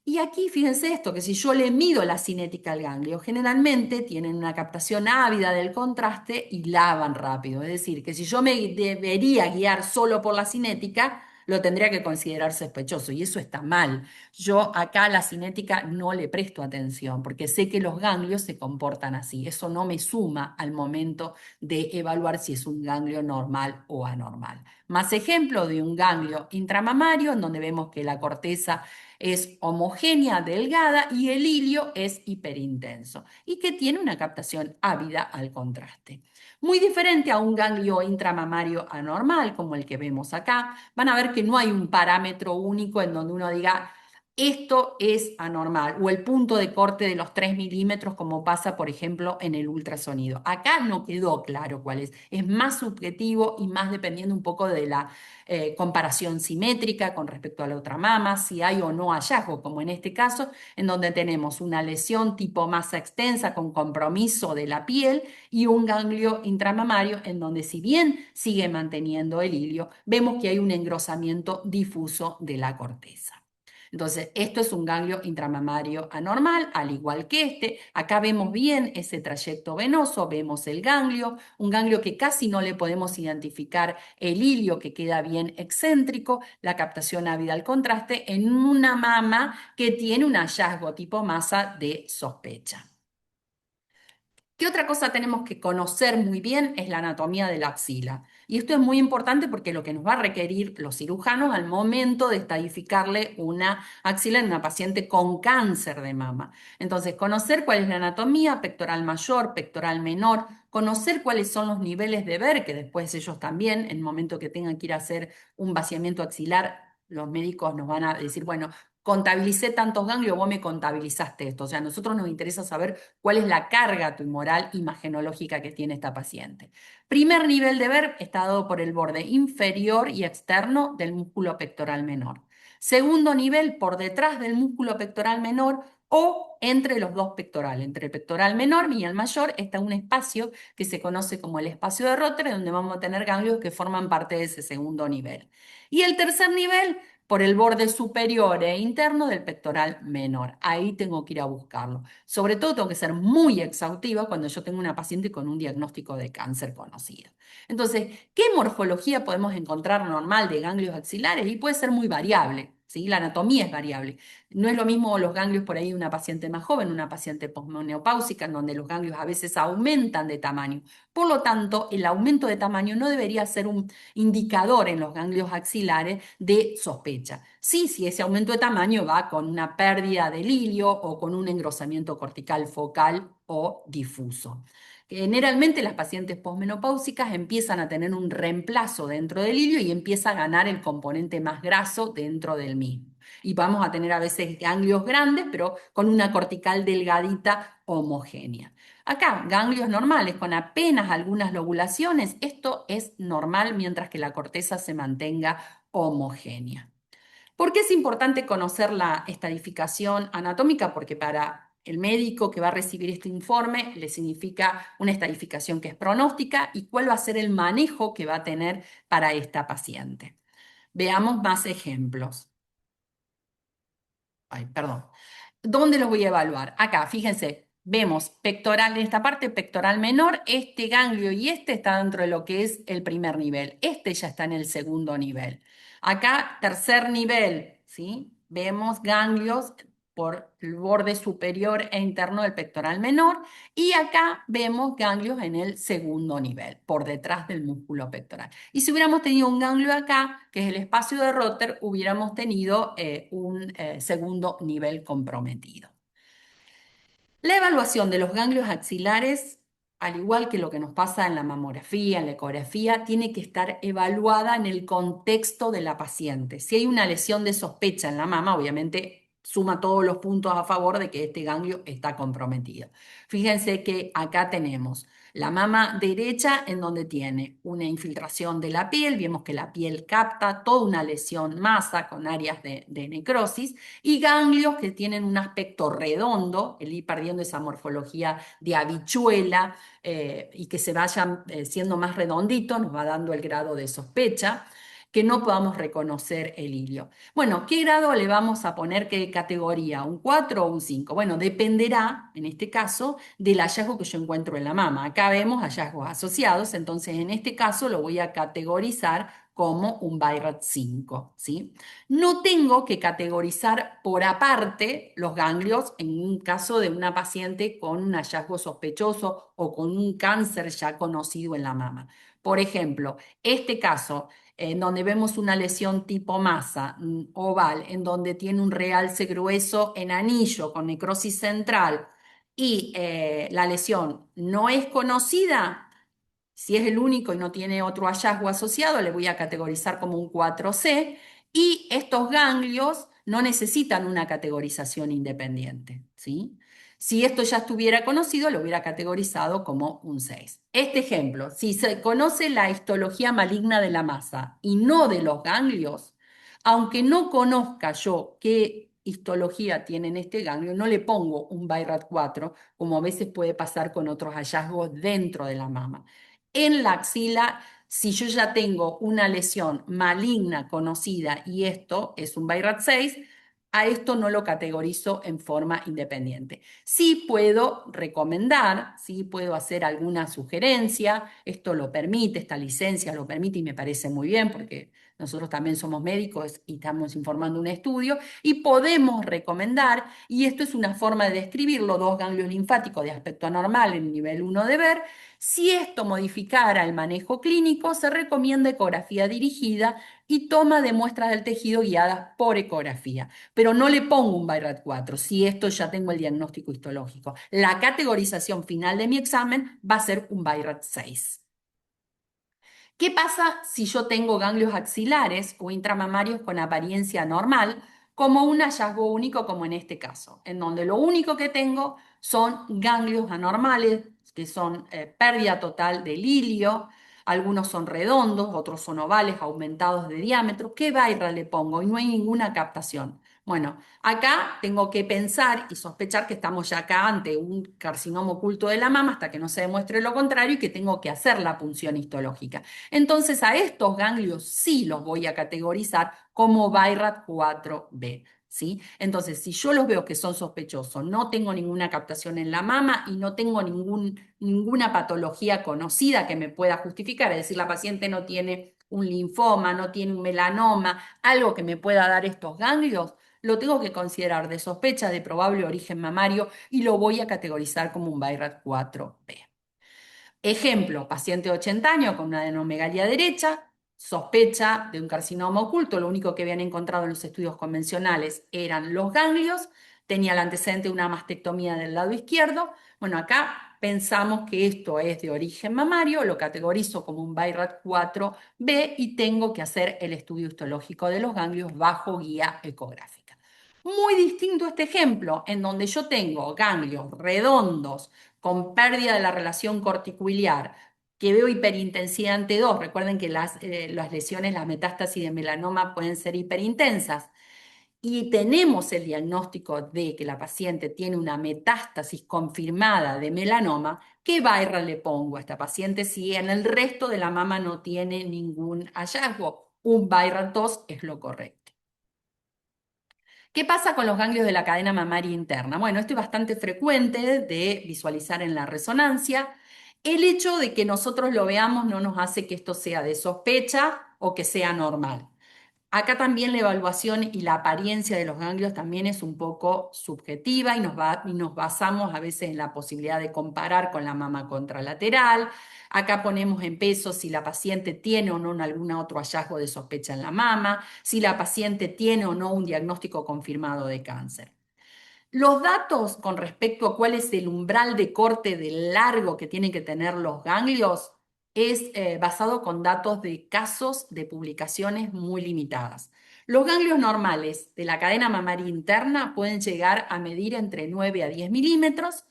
Speaker 1: Y aquí fíjense esto, que si yo le mido la cinética al ganglio, generalmente tienen una captación ávida del contraste y lavan rápido. Es decir, que si yo me debería guiar solo por la cinética, lo tendría que considerar sospechoso y eso está mal. Yo acá a la cinética no le presto atención porque sé que los ganglios se comportan así. Eso no me suma al momento de evaluar si es un ganglio normal o anormal. Más ejemplo de un ganglio intramamario, en donde vemos que la corteza es homogénea, delgada, y el hilio es hiperintenso y que tiene una captación ávida al contraste. Muy diferente a un ganglio intramamario anormal, como el que vemos acá. Van a ver que no hay un parámetro único en donde uno diga, esto es anormal, o el punto de corte de los 3 milímetros, como pasa, por ejemplo, en el ultrasonido. Acá no quedó claro cuál es. Es más subjetivo y más dependiendo un poco de la comparación simétrica con respecto a la otra mama, si hay o no hallazgo, como en este caso, en donde tenemos una lesión tipo masa extensa con compromiso de la piel y un ganglio intramamario en donde, si bien sigue manteniendo el hilio, vemos que hay un engrosamiento difuso de la corteza. Entonces, esto es un ganglio intramamario anormal, al igual que este. Acá vemos bien ese trayecto venoso, vemos el ganglio, un ganglio que casi no le podemos identificar el hilio, que queda bien excéntrico, la captación ávida al contraste en una mama que tiene un hallazgo tipo masa de sospecha. ¿Qué otra cosa tenemos que conocer muy bien? Es la anatomía de la axila. Y esto es muy importante porque lo que nos va a requerir los cirujanos al momento de estadificarle una axila en una paciente con cáncer de mama. Entonces, conocer cuál es la anatomía, pectoral mayor, pectoral menor, conocer cuáles son los niveles de ver, que después ellos también, en el momento que tengan que ir a hacer un vaciamiento axilar, los médicos nos van a decir, bueno, contabilicé tantos ganglios, vos me contabilizaste esto. O sea, a nosotros nos interesa saber cuál es la carga tumoral imagenológica que tiene esta paciente. Primer nivel de ver está dado por el borde inferior y externo del músculo pectoral menor. Segundo nivel, por detrás del músculo pectoral menor o entre los dos pectorales. Entre el pectoral menor y el mayor está un espacio que se conoce como el espacio de Rotter, donde vamos a tener ganglios que forman parte de ese segundo nivel. Y el tercer nivel por el borde superior e interno del pectoral menor. Ahí tengo que ir a buscarlo. Sobre todo tengo que ser muy exhaustiva cuando yo tengo una paciente con un diagnóstico de cáncer conocido. Entonces, ¿qué morfología podemos encontrar normal de ganglios axilares? Y puede ser muy variable. ¿Sí? La anatomía es variable. No es lo mismo los ganglios por ahí de una paciente más joven, una paciente posmenopáusica, en donde los ganglios a veces aumentan de tamaño. Por lo tanto, el aumento de tamaño no debería ser un indicador en los ganglios axilares de sospecha. Sí, si ese aumento de tamaño va con una pérdida del hilio o con un engrosamiento cortical focal o difuso. Generalmente las pacientes posmenopáusicas empiezan a tener un reemplazo dentro del hilio y empieza a ganar el componente más graso dentro del mismo. Y vamos a tener a veces ganglios grandes, pero con una cortical delgadita homogénea. Acá, ganglios normales con apenas algunas lobulaciones, esto es normal mientras que la corteza se mantenga homogénea. ¿Por qué es importante conocer la estadificación anatómica? Porque para el médico que va a recibir este informe le significa una estadificación que es pronóstica y cuál va a ser el manejo que va a tener para esta paciente. Veamos más ejemplos. Ay, perdón. ¿Dónde los voy a evaluar? Acá, fíjense, vemos pectoral, en esta parte pectoral menor, este ganglio y este está dentro de lo que es el primer nivel. Este ya está en el segundo nivel. Acá, tercer nivel, ¿sí? Vemos ganglios por el borde superior e interno del pectoral menor y acá vemos ganglios en el segundo nivel, por detrás del músculo pectoral. Y si hubiéramos tenido un ganglio acá, que es el espacio de Rotter, hubiéramos tenido un segundo nivel comprometido. La evaluación de los ganglios axilares, al igual que lo que nos pasa en la mamografía, en la ecografía, tiene que estar evaluada en el contexto de la paciente. Si hay una lesión de sospecha en la mama, obviamente suma todos los puntos a favor de que este ganglio está comprometido. Fíjense que acá tenemos la mama derecha en donde tiene una infiltración de la piel, vemos que la piel capta toda una lesión masa con áreas de necrosis y ganglios que tienen un aspecto redondo, el ir perdiendo esa morfología de habichuela y que se vayan siendo más redonditos, nos va dando el grado de sospecha que no podamos reconocer el hilio. Bueno, ¿qué grado le vamos a poner? ¿Qué categoría? ¿Un 4 o un 5? Bueno, dependerá, en este caso, del hallazgo que yo encuentro en la mama. Acá vemos hallazgos asociados, entonces en este caso lo voy a categorizar como un BIRAT 5, ¿sí? No tengo que categorizar por aparte los ganglios en un caso de una paciente con un hallazgo sospechoso o con un cáncer ya conocido en la mama. Por ejemplo, este caso en donde vemos una lesión tipo masa oval, en donde tiene un realce grueso en anillo con necrosis central y la lesión no es conocida, si es el único y no tiene otro hallazgo asociado, le voy a categorizar como un 4C y estos ganglios no necesitan una categorización independiente, ¿sí? Si esto ya estuviera conocido, lo hubiera categorizado como un 6. Este ejemplo, si se conoce la histología maligna de la masa y no de los ganglios, aunque no conozca yo qué histología tiene este ganglio, no le pongo un BIRAT4, como a veces puede pasar con otros hallazgos dentro de la mama. En la axila, si yo ya tengo una lesión maligna conocida y esto es un BIRAT6, a esto no lo categorizo en forma independiente. Sí puedo recomendar, sí puedo hacer alguna sugerencia, esto lo permite, esta licencia lo permite y me parece muy bien porque nosotros también somos médicos y estamos informando un estudio y podemos recomendar, y esto es una forma de describirlo, dos ganglios linfáticos de aspecto anormal en nivel 1 de ver. Si esto modificara el manejo clínico, se recomienda ecografía dirigida y toma de muestras del tejido guiadas por ecografía. Pero no le pongo un BIRAT4 si esto ya tengo el diagnóstico histológico. La categorización final de mi examen va a ser un BIRAT6. ¿Qué pasa si yo tengo ganglios axilares o intramamarios con apariencia normal, como un hallazgo único, como en este caso, en donde lo único que tengo son ganglios anormales, que son pérdida total del hilio, algunos son redondos, otros son ovales, aumentados de diámetro? ¿Qué BIRAT le pongo? Y no hay ninguna captación. Bueno, acá tengo que pensar y sospechar que estamos ya acá ante un carcinoma oculto de la mama hasta que no se demuestre lo contrario y que tengo que hacer la punción histológica. Entonces a estos ganglios sí los voy a categorizar como BIRAT4B. ¿Sí? Entonces, si yo los veo que son sospechosos, no tengo ninguna captación en la mama y no tengo ninguna patología conocida que me pueda justificar, es decir, la paciente no tiene un linfoma, no tiene un melanoma, algo que me pueda dar estos ganglios, lo tengo que considerar de sospecha de probable origen mamario y lo voy a categorizar como un BIRAT4B. Ejemplo, paciente de 80 años con una adenomegalia derecha, sospecha de un carcinoma oculto, lo único que habían encontrado en los estudios convencionales eran los ganglios, tenía el antecedente de una mastectomía del lado izquierdo. Bueno, acá pensamos que esto es de origen mamario, lo categorizo como un BIRAT4B y tengo que hacer el estudio histológico de los ganglios bajo guía ecográfica. Muy distinto este ejemplo, en donde yo tengo ganglios redondos, con pérdida de la relación corticoiliar, que veo hiperintensidad ante 2. Recuerden que las lesiones, las metástasis de melanoma pueden ser hiperintensas. Y tenemos el diagnóstico de que la paciente tiene una metástasis confirmada de melanoma. ¿Qué BIRAT le pongo a esta paciente si en el resto de la mama no tiene ningún hallazgo? Un BIRAT2 es lo correcto. ¿Qué pasa con los ganglios de la cadena mamaria interna? Bueno, esto es bastante frecuente de visualizar en la resonancia. El hecho de que nosotros lo veamos no nos hace que esto sea de sospecha o que sea normal. Acá también la evaluación y la apariencia de los ganglios también es un poco subjetiva y nos basamos a veces en la posibilidad de comparar con la mama contralateral. Acá ponemos en peso si la paciente tiene o no algún otro hallazgo de sospecha en la mama, si la paciente tiene o no un diagnóstico confirmado de cáncer. Los datos con respecto a cuál es el umbral de corte de largo que tienen que tener los ganglios es basado con datos de casos de publicaciones muy limitadas. Los ganglios normales de la cadena mamaria interna pueden llegar a medir entre 9 a 10 milímetros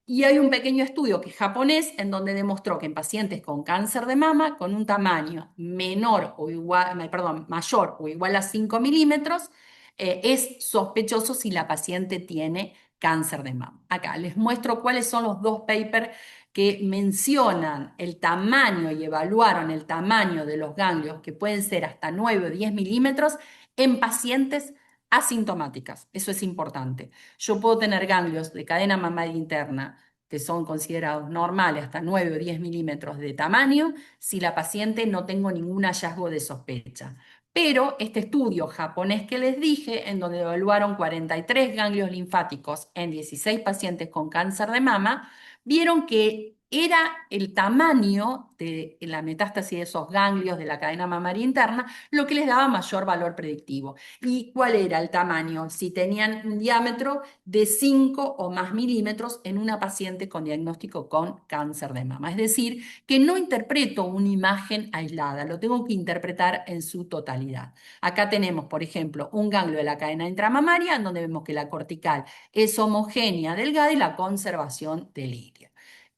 Speaker 1: y hay un pequeño estudio que es japonés en donde demostró que en pacientes con cáncer de mama con un tamaño menor o igual, perdón, mayor o igual a 5 milímetros, es sospechoso si la paciente tiene cáncer de mama. Acá les muestro cuáles son los dos papers que mencionan el tamaño y evaluaron el tamaño de los ganglios, que pueden ser hasta 9 o 10 milímetros, en pacientes asintomáticas. Eso es importante. Yo puedo tener ganglios de cadena mamaria interna que son considerados normales, hasta 9 o 10 milímetros de tamaño, si la paciente no tengo ningún hallazgo de sospecha. Pero este estudio japonés que les dije, en donde evaluaron 43 ganglios linfáticos en 16 pacientes con cáncer de mama, vieron que era el tamaño de la metástasis de esos ganglios de la cadena mamaria interna lo que les daba mayor valor predictivo. ¿Y cuál era el tamaño? Si tenían un diámetro de 5 o más milímetros en una paciente con diagnóstico con cáncer de mama. Es decir, que no interpreto una imagen aislada, lo tengo que interpretar en su totalidad. Acá tenemos, por ejemplo, un ganglio de la cadena intramamaria, en donde vemos que la cortical es homogénea, delgada y la conservación del ilio.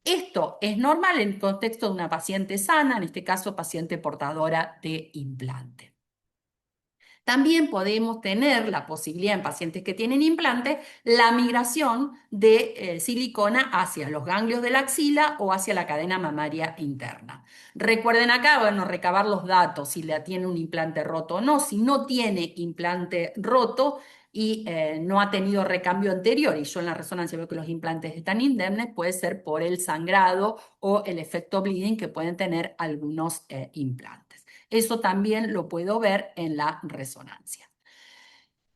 Speaker 1: Esto es normal en el contexto de una paciente sana, en este caso paciente portadora de implante. También podemos tener la posibilidad en pacientes que tienen implante, la migración de silicona hacia los ganglios de la axila o hacia la cadena mamaria interna. Recuerden acá, bueno, recabar los datos, si la tiene un implante roto o no. Si no tiene implante roto y no ha tenido recambio anterior, y yo en la resonancia veo que los implantes están indemnes, puede ser por el sangrado o el efecto bleeding que pueden tener algunos implantes. Eso también lo puedo ver en la resonancia.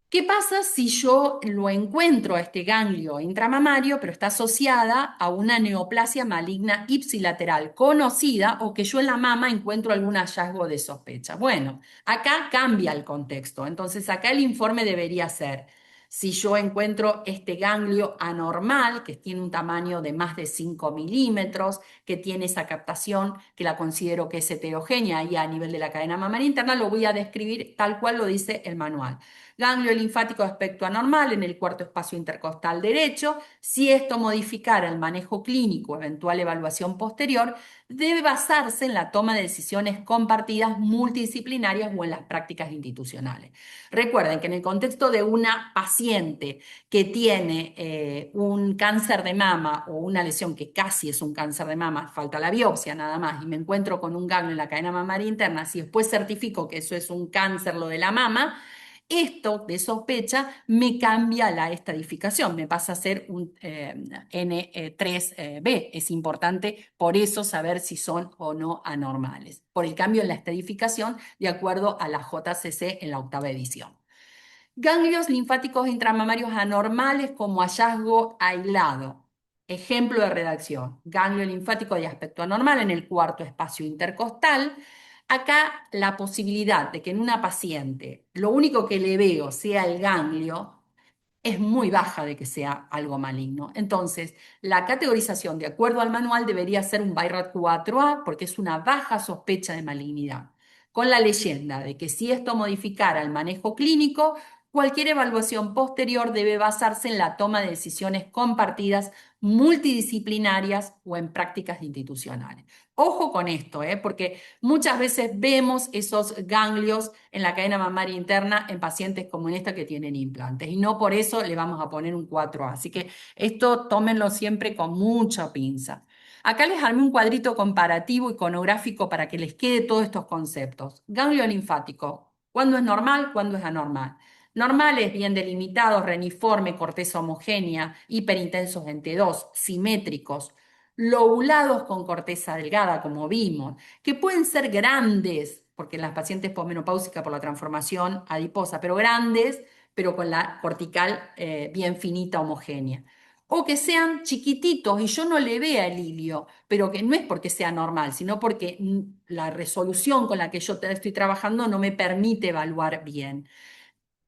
Speaker 1: ¿Qué pasa si yo lo encuentro a este ganglio intramamario, pero está asociada a una neoplasia maligna ipsilateral conocida o que yo en la mama encuentro algún hallazgo de sospecha? Bueno, acá cambia el contexto. Entonces, acá el informe debería ser, si yo encuentro este ganglio anormal, que tiene un tamaño de más de 5 milímetros, que tiene esa captación, que la considero que es heterogénea ahí a nivel de la cadena mamaria interna, lo voy a describir tal cual lo dice el manual. Ganglio linfático de aspecto anormal en el cuarto espacio intercostal derecho. Si esto modificara el manejo clínico, eventual evaluación posterior, debe basarse en la toma de decisiones compartidas multidisciplinarias o en las prácticas institucionales. Recuerden que en el contexto de una paciente que tiene un cáncer de mama o una lesión que casi es un cáncer de mama, falta la biopsia nada más, y me encuentro con un ganglio en la cadena mamaria interna, si después certifico que eso es un cáncer, lo de la mama, esto de sospecha me cambia la estadificación, me pasa a ser un N3B. Es importante por eso saber si son o no anormales, por el cambio en la estadificación de acuerdo a la JCC en la octava edición. Ganglios linfáticos intramamarios anormales como hallazgo aislado. Ejemplo de redacción. Ganglio linfático de aspecto anormal en el cuarto espacio intercostal. Acá la posibilidad de que en una paciente lo único que le veo sea el ganglio es muy baja de que sea algo maligno. Entonces, la categorización de acuerdo al manual debería ser un BIRAT 4A porque es una baja sospecha de malignidad, con la leyenda de que si esto modificara el manejo clínico, cualquier evaluación posterior debe basarse en la toma de decisiones compartidas, multidisciplinarias o en prácticas institucionales. Ojo con esto, porque muchas veces vemos esos ganglios en la cadena mamaria interna en pacientes como en esta que tienen implantes y no por eso le vamos a poner un 4A. Así que esto tómenlo siempre con mucha pinza. Acá les armé un cuadrito comparativo iconográfico para que les quede todos estos conceptos. Ganglio linfático, ¿cuándo es normal? ¿Cuándo es anormal? Normales, bien delimitados, reniforme, corteza homogénea, hiperintensos en T2, simétricos, lobulados con corteza delgada, como vimos, que pueden ser grandes, porque en las pacientes posmenopáusicas por la transformación adiposa, pero grandes, pero con la cortical bien finita, homogénea. O que sean chiquititos y yo no le vea el hilio, pero que no es porque sea normal, sino porque la resolución con la que yo estoy trabajando no me permite evaluar bien.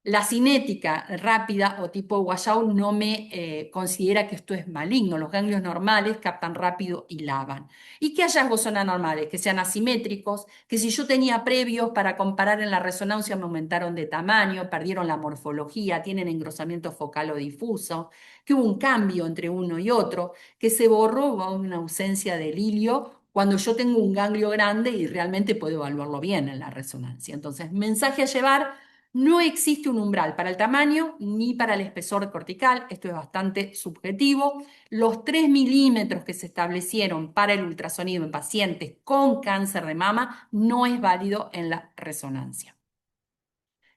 Speaker 1: La cinética rápida o tipo washout no me considera que esto es maligno. Los ganglios normales captan rápido y lavan. ¿Y qué hallazgos son anormales? Que sean asimétricos, que si yo tenía previos para comparar en la resonancia me aumentaron de tamaño, perdieron la morfología, tienen engrosamiento focal o difuso, que hubo un cambio entre uno y otro, que se borró una ausencia de hilio cuando yo tengo un ganglio grande y realmente puedo evaluarlo bien en la resonancia. Entonces, mensaje a llevar. No existe un umbral para el tamaño ni para el espesor cortical, esto es bastante subjetivo. Los 3 milímetros que se establecieron para el ultrasonido en pacientes con cáncer de mama no es válido en la resonancia.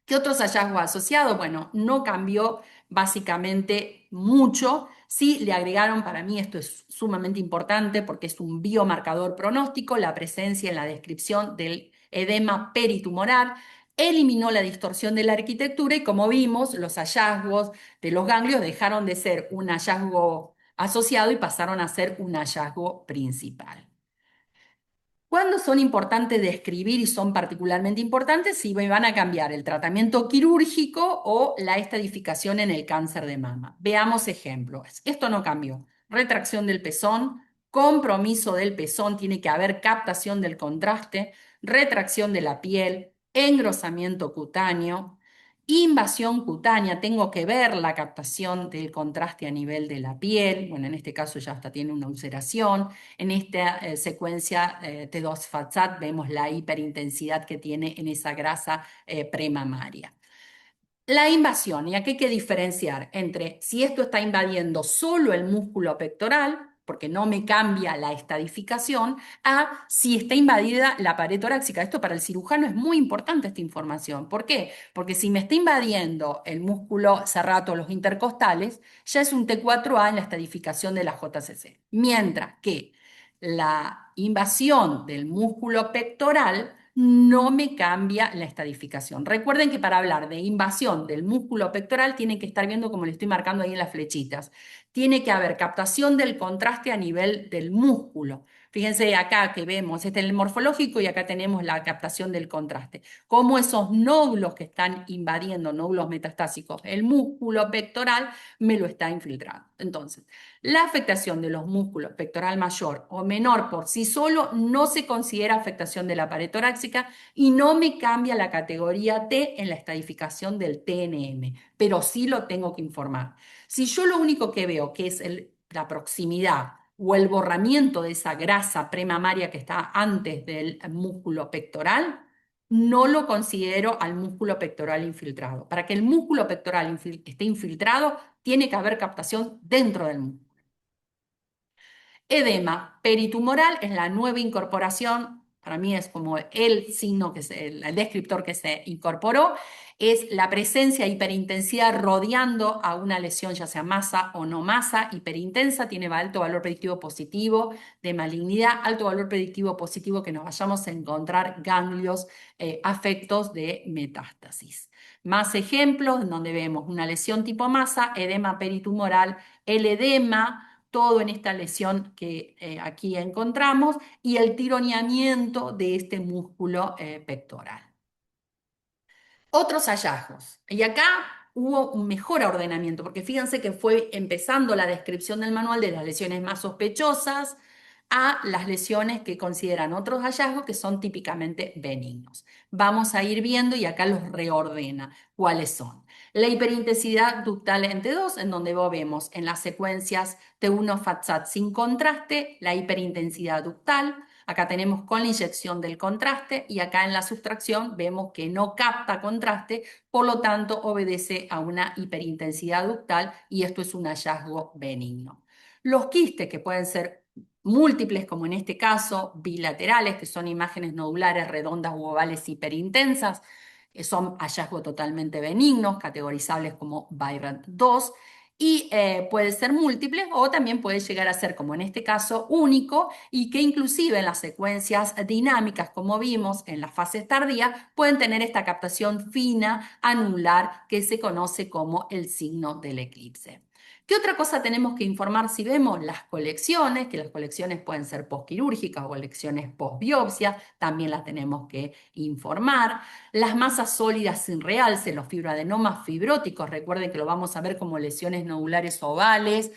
Speaker 1: ¿Qué otros hallazgos asociados? Bueno, no cambió básicamente mucho. Sí le agregaron, para mí esto es sumamente importante porque es un biomarcador pronóstico, la presencia en la descripción del edema peritumoral. Eliminó la distorsión de la arquitectura y como vimos, los hallazgos de los ganglios dejaron de ser un hallazgo asociado y pasaron a ser un hallazgo principal. ¿Cuándo son importantes de escribir y son particularmente importantes? Si me van a cambiar el tratamiento quirúrgico o la estadificación en el cáncer de mama. Veamos ejemplos. Esto no cambió. Retracción del pezón, compromiso del pezón, tiene que haber captación del contraste, retracción de la piel, engrosamiento cutáneo, invasión cutánea, tengo que ver la captación del contraste a nivel de la piel, bueno, en este caso ya hasta tiene una ulceración. En esta secuencia T2-FATSAT vemos la hiperintensidad que tiene en esa grasa premamaria. La invasión, y aquí hay que diferenciar entre si esto está invadiendo solo el músculo pectoral, porque no me cambia la estadificación, a si está invadida la pared torácica. Esto para el cirujano es muy importante esta información. ¿Por qué? Porque si me está invadiendo el músculo serrato, los intercostales, ya es un T4A en la estadificación de la JCC. Mientras que la invasión del músculo pectoral no me cambia la estadificación. Recuerden que para hablar de invasión del músculo pectoral tienen que estar viendo como le estoy marcando ahí en las flechitas. Tiene que haber captación del contraste a nivel del músculo. Fíjense acá que vemos, este es el morfológico y acá tenemos la captación del contraste. Cómo esos nódulos que están invadiendo, nódulos metastásicos, el músculo pectoral me lo está infiltrando. Entonces, la afectación de los músculos pectoral mayor o menor por sí solo no se considera afectación de la pared torácica y no me cambia la categoría T en la estadificación del TNM, pero sí lo tengo que informar. Si yo lo único que veo que es la proximidad o el borramiento de esa grasa premamaria que está antes del músculo pectoral, no lo considero al músculo pectoral infiltrado. Para que el músculo pectoral esté infiltrado, tiene que haber captación dentro del músculo. Edema peritumoral es la nueva incorporación, para mí es como el signo el descriptor que se incorporó, es la presencia de hiperintensidad rodeando a una lesión, ya sea masa o no masa, hiperintensa, tiene alto valor predictivo positivo de malignidad, alto valor predictivo positivo que nos vayamos a encontrar ganglios afectos de metástasis. Más ejemplos en donde vemos una lesión tipo masa, edema peritumoral, el edema todo en esta lesión que aquí encontramos y el tironeamiento de este músculo pectoral. Otros hallazgos. Y acá hubo un mejor ordenamiento, porque fíjense que fue empezando la descripción del manual de las lesiones más sospechosas a las lesiones que consideran otros hallazgos que son típicamente benignos. Vamos a ir viendo y acá los reordena cuáles son. La hiperintensidad ductal en T2, en donde vemos en las secuencias T1-FATSAT sin contraste, la hiperintensidad ductal. Acá tenemos con la inyección del contraste y acá en la sustracción vemos que no capta contraste, por lo tanto obedece a una hiperintensidad ductal y esto es un hallazgo benigno. Los quistes que pueden ser múltiples, como en este caso, bilaterales, que son imágenes nodulares redondas u ovales hiperintensas, son hallazgos totalmente benignos, categorizables como Vibrant 2 y puede ser múltiple o también puede llegar a ser, como en este caso, único y que inclusive en las secuencias dinámicas, como vimos en las fases tardías, pueden tener esta captación fina, anular, que se conoce como el signo del eclipse. ¿Qué otra cosa tenemos que informar si vemos las colecciones? Que las colecciones pueden ser postquirúrgicas o colecciones postbiopsia, también las tenemos que informar. Las masas sólidas sin realce, los fibroadenomas fibróticos, recuerden que lo vamos a ver como lesiones nodulares ovales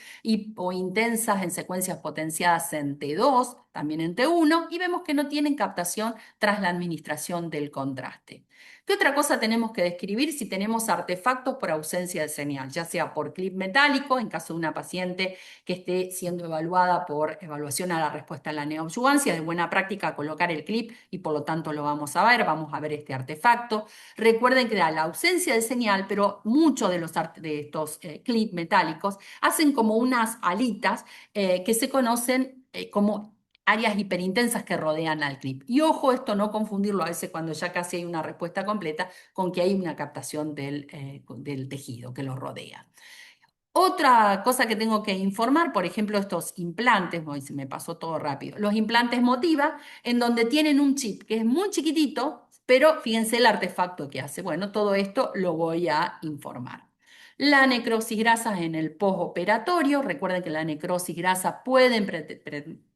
Speaker 1: o intensas en secuencias potenciadas en T2, también en T1, y vemos que no tienen captación tras la administración del contraste. ¿Qué otra cosa tenemos que describir si tenemos artefactos por ausencia de señal, ya sea por clip metálico, en caso de una paciente que esté siendo evaluada por evaluación a la respuesta a la neoadyuvancia, de buena práctica colocar el clip y por lo tanto lo vamos a ver este artefacto. Recuerden que da la ausencia de señal, pero muchos de estos clips metálicos hacen como unas alitas que se conocen como áreas hiperintensas que rodean al clip. Y ojo, esto no confundirlo a veces cuando ya casi hay una respuesta completa con que hay una captación del tejido que lo rodea. Otra cosa que tengo que informar, por ejemplo, estos implantes, hoy se me pasó todo rápido, los implantes Motiva, en donde tienen un chip que es muy chiquitito, pero fíjense el artefacto que hace. Bueno, todo esto lo voy a informar. La necrosis grasa en el postoperatorio. Recuerden que la necrosis grasa pueden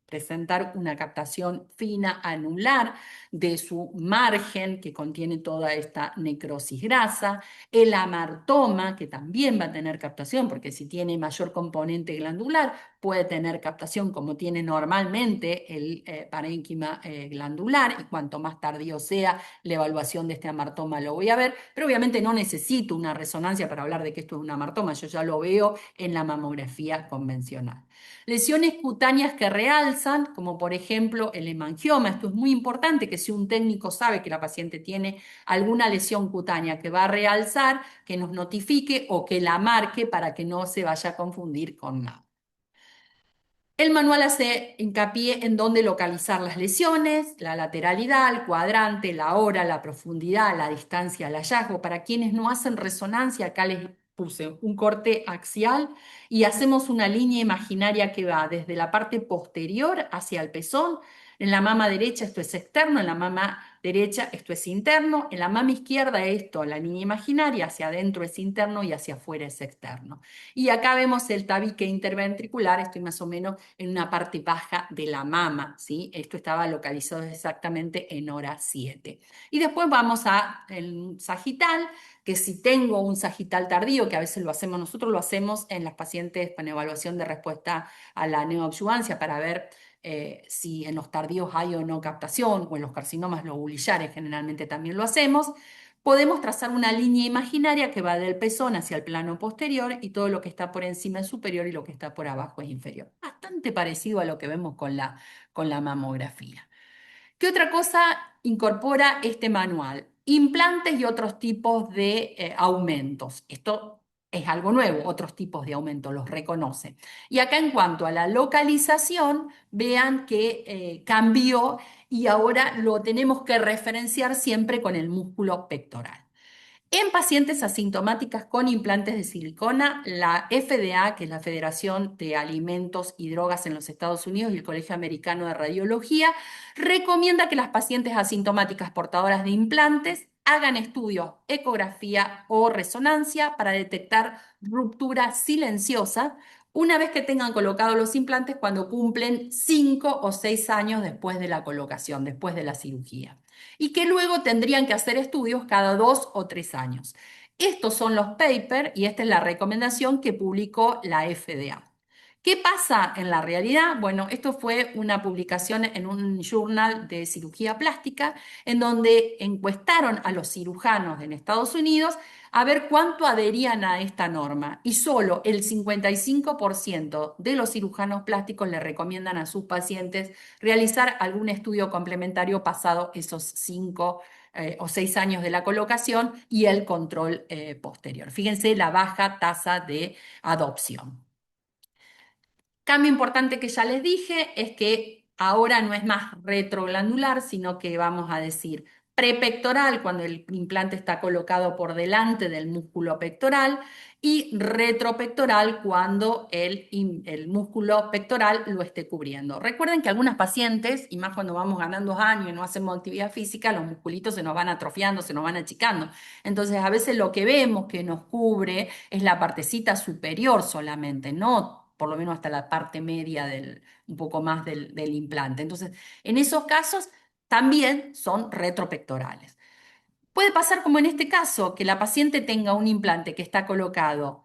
Speaker 1: presentar una captación fina anular de su margen que contiene toda esta necrosis grasa. El amartoma, que también va a tener captación, porque si tiene mayor componente glandular, puede tener captación como tiene normalmente el parénquima glandular, y cuanto más tardío sea la evaluación de este amartoma lo voy a ver, pero obviamente no necesito una resonancia para hablar de que esto es un amartoma, yo ya lo veo en la mamografía convencional. Lesiones cutáneas que realzan, como por ejemplo el hemangioma. Esto es muy importante, que si un técnico sabe que la paciente tiene alguna lesión cutánea que va a realzar, que nos notifique o que la marque para que no se vaya a confundir con nada. El manual hace hincapié en dónde localizar las lesiones, la lateralidad, el cuadrante, la hora, la profundidad, la distancia al hallazgo. Para quienes no hacen resonancia, acá les puse un corte axial y hacemos una línea imaginaria que va desde la parte posterior hacia el pezón. En la mama derecha esto es externo, en la mama derecha esto es interno, en la mama izquierda esto, la línea imaginaria, hacia adentro es interno y hacia afuera es externo. Y acá vemos el tabique interventricular, estoy más o menos en una parte baja de la mama, ¿sí? Esto estaba localizado exactamente en hora 7. Y después vamos a el sagital, que si tengo un sagital tardío, que a veces lo hacemos nosotros, lo hacemos en las pacientes con evaluación de respuesta a la neoadyuvancia para ver si en los tardíos hay o no captación, o en los carcinomas lobulillares generalmente también lo hacemos. Podemos trazar una línea imaginaria que va del pezón hacia el plano posterior y todo lo que está por encima es superior y lo que está por abajo es inferior. Bastante parecido a lo que vemos con la mamografía. ¿Qué otra cosa incorpora este manual? Implantes y otros tipos de aumentos. Esto es algo nuevo, otros tipos de aumentos los reconoce. Y acá en cuanto a la localización, vean que cambió y ahora lo tenemos que referenciar siempre con el músculo pectoral. En pacientes asintomáticas con implantes de silicona, la FDA, que es la Federación de Alimentos y Drogas en los Estados Unidos, y el Colegio Americano de Radiología, recomienda que las pacientes asintomáticas portadoras de implantes hagan estudios, ecografía o resonancia para detectar ruptura silenciosa una vez que tengan colocados los implantes cuando cumplen 5 o 6 años después de la colocación, después de la cirugía, y que luego tendrían que hacer estudios cada 2 o 3 años. Estos son los papers y esta es la recomendación que publicó la FDA. ¿Qué pasa en la realidad? Bueno, esto fue una publicación en un journal de cirugía plástica en donde encuestaron a los cirujanos en Estados Unidos a ver cuánto adherían a esta norma. Y solo el 55% de los cirujanos plásticos le recomiendan a sus pacientes realizar algún estudio complementario pasado esos 5 o 6 años de la colocación y el control posterior. Fíjense la baja tasa de adopción. Cambio importante que ya les dije es que ahora no es más retroglandular, sino que vamos a decir prepectoral cuando el implante está colocado por delante del músculo pectoral y retropectoral cuando el músculo pectoral lo esté cubriendo. Recuerden que algunas pacientes, y más cuando vamos ganando años y no hacemos actividad física, los musculitos se nos van atrofiando, se nos van achicando. Entonces a veces lo que vemos que nos cubre es la partecita superior solamente, no por lo menos hasta la parte media un poco más del implante. Entonces, en esos casos también son retropectorales. Puede pasar como en este caso, que la paciente tenga un implante que está colocado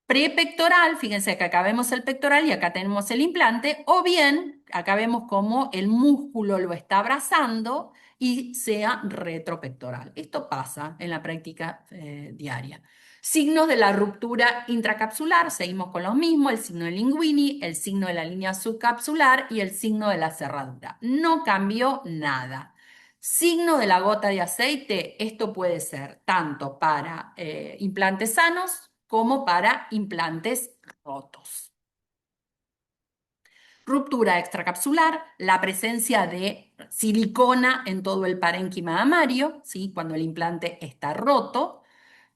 Speaker 1: prepectoral, fíjense que acá vemos el pectoral y acá tenemos el implante, o bien acá vemos cómo el músculo lo está abrazando y sea retropectoral. Esto pasa en la práctica diaria. Signos de la ruptura intracapsular, seguimos con los mismos, el signo de Linguini, el signo de la línea subcapsular y el signo de la cerradura. No cambió nada. Signo de la gota de aceite, esto puede ser tanto para implantes sanos como para implantes rotos. Ruptura extracapsular, la presencia de silicona en todo el parénquima mamario, ¿sí? Cuando el implante está roto,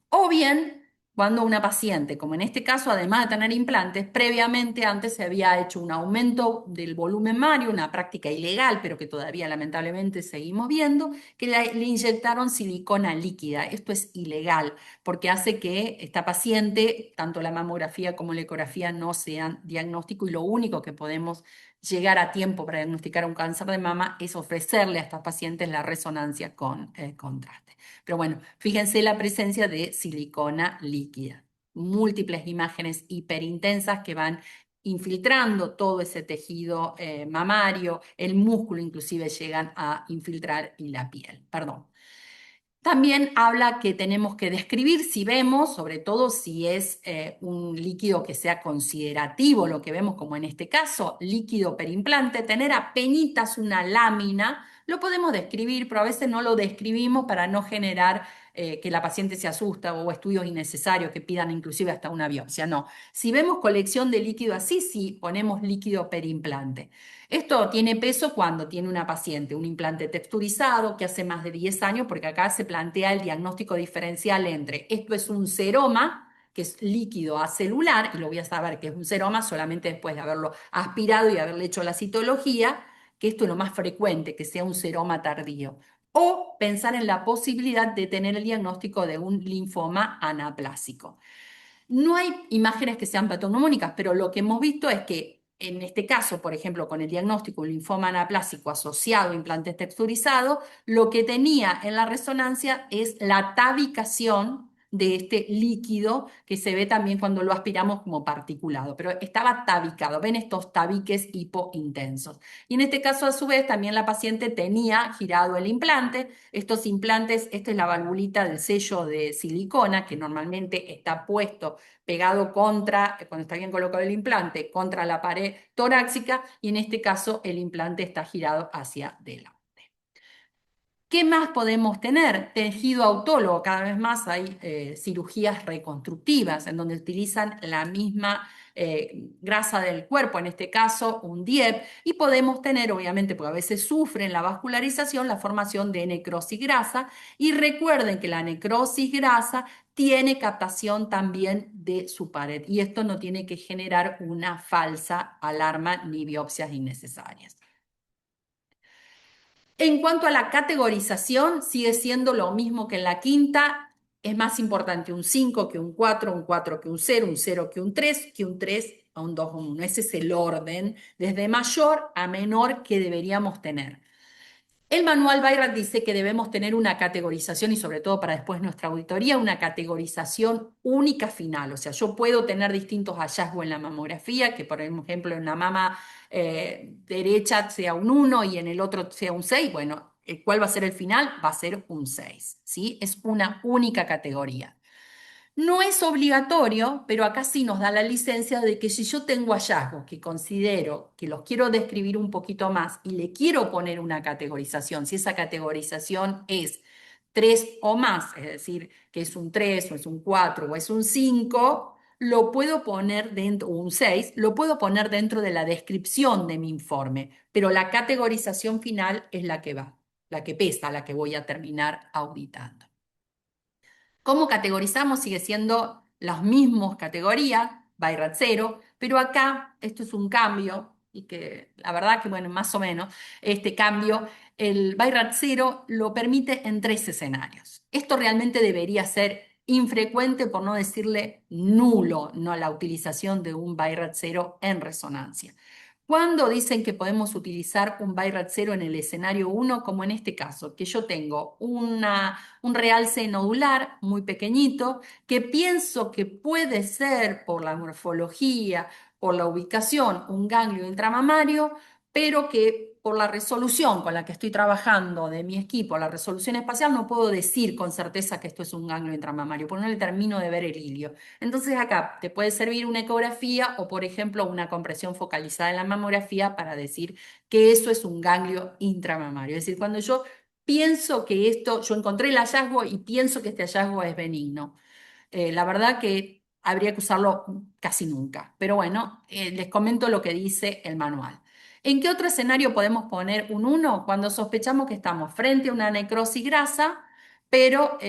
Speaker 1: o bien cuando una paciente, como en este caso, además de tener implantes, previamente antes se había hecho un aumento del volumen mamario, una práctica ilegal, pero que todavía lamentablemente seguimos viendo, que le inyectaron silicona líquida. Esto es ilegal porque hace que esta paciente, tanto la mamografía como la ecografía, no sean diagnóstico y lo único que podemos llegar a tiempo para diagnosticar un cáncer de mama es ofrecerle a estas pacientes la resonancia con contraste. Pero bueno, fíjense la presencia de silicona líquida. Múltiples imágenes hiperintensas que van infiltrando todo ese tejido mamario, el músculo inclusive llegan a infiltrar y la piel, perdón. También habla que tenemos que describir si vemos, sobre todo si es un líquido que sea considerativo, lo que vemos como en este caso, líquido perimplante, tener apenitas una lámina, lo podemos describir, pero a veces no lo describimos para no generar que la paciente se asusta o estudios innecesarios que pidan inclusive hasta una biopsia. No, si vemos colección de líquido así, sí ponemos líquido perimplante. Esto tiene peso cuando tiene una paciente un implante texturizado que hace más de 10 años, porque acá se plantea el diagnóstico diferencial entre esto es un seroma, que es líquido acelular, y lo voy a saber que es un seroma solamente después de haberlo aspirado y haberle hecho la citología, que esto es lo más frecuente, que sea un seroma tardío. O pensar en la posibilidad de tener el diagnóstico de un linfoma anaplásico. No hay imágenes que sean patognomónicas, pero lo que hemos visto es que en este caso, por ejemplo, con el diagnóstico de un linfoma anaplásico asociado a implantes texturizados, lo que tenía en la resonancia es la tabicación de este líquido que se ve también cuando lo aspiramos como particulado, pero estaba tabicado. Ven estos tabiques hipointensos. Y en este caso, a su vez, también la paciente tenía girado el implante. Estos implantes, esta es la valvulita del sello de silicona que normalmente está puesto pegado contra, cuando está bien colocado el implante, contra la pared torácica y en este caso el implante está girado hacia adelante. ¿Qué más podemos tener? Tejido autólogo, cada vez más hay cirugías reconstructivas en donde utilizan la misma grasa del cuerpo, en este caso un DIEP, y podemos tener, obviamente, porque a veces sufren la vascularización, la formación de necrosis grasa, y recuerden que la necrosis grasa tiene captación también de su pared, y esto no tiene que generar una falsa alarma ni biopsias innecesarias. En cuanto a la categorización, sigue siendo lo mismo que en la quinta. Es más importante un 5 que un 4 que un 0 que un 3 a un 2 a un 1. Ese es el orden, desde mayor a menor que deberíamos tener. El manual Bayrat dice que debemos tener una categorización y sobre todo para después nuestra auditoría, una categorización única final. O sea, yo puedo tener distintos hallazgos en la mamografía, que por ejemplo en la mama derecha sea un 1 y en el otro sea un 6. Bueno, ¿cuál va a ser el final? Va a ser un 6, ¿sí? Es una única categoría. No es obligatorio, pero acá sí nos da la licencia de que si yo tengo hallazgos que considero que los quiero describir un poquito más y le quiero poner una categorización, si esa categorización es 3 o más, es decir, que es un 3 o es un 4 o es un 5, lo puedo poner dentro, o un 6, lo puedo poner dentro de la descripción de mi informe, pero la categorización final es la que va, la que pesa, la que voy a terminar auditando. ¿Cómo categorizamos? Sigue siendo las mismas categorías, Bayrat 0, pero acá esto es un cambio y que la verdad que, bueno, más o menos, este cambio, el Bayrat 0 lo permite en 3 escenarios. Esto realmente debería ser infrecuente, por no decirle nulo, no a la utilización de un Bayrat 0 en resonancia. ¿Cuándo dicen que podemos utilizar un Bayrat 0 en el escenario 1, como en este caso, que yo tengo un realce nodular muy pequeñito, que pienso que puede ser por la morfología, por la ubicación, un ganglio intramamario, pero que por la resolución con la que estoy trabajando de mi equipo, la resolución espacial, no puedo decir con certeza que esto es un ganglio intramamario, porque no le termino de ver el hilio. Entonces acá te puede servir una ecografía o, por ejemplo, una compresión focalizada en la mamografía para decir que eso es un ganglio intramamario. Es decir, cuando yo pienso que esto, yo encontré el hallazgo y pienso que este hallazgo es benigno. La verdad que habría que usarlo casi nunca. Pero bueno, les comento lo que dice el manual. ¿En qué otro escenario podemos poner un 1? Cuando sospechamos que estamos frente a una necrosis grasa, pero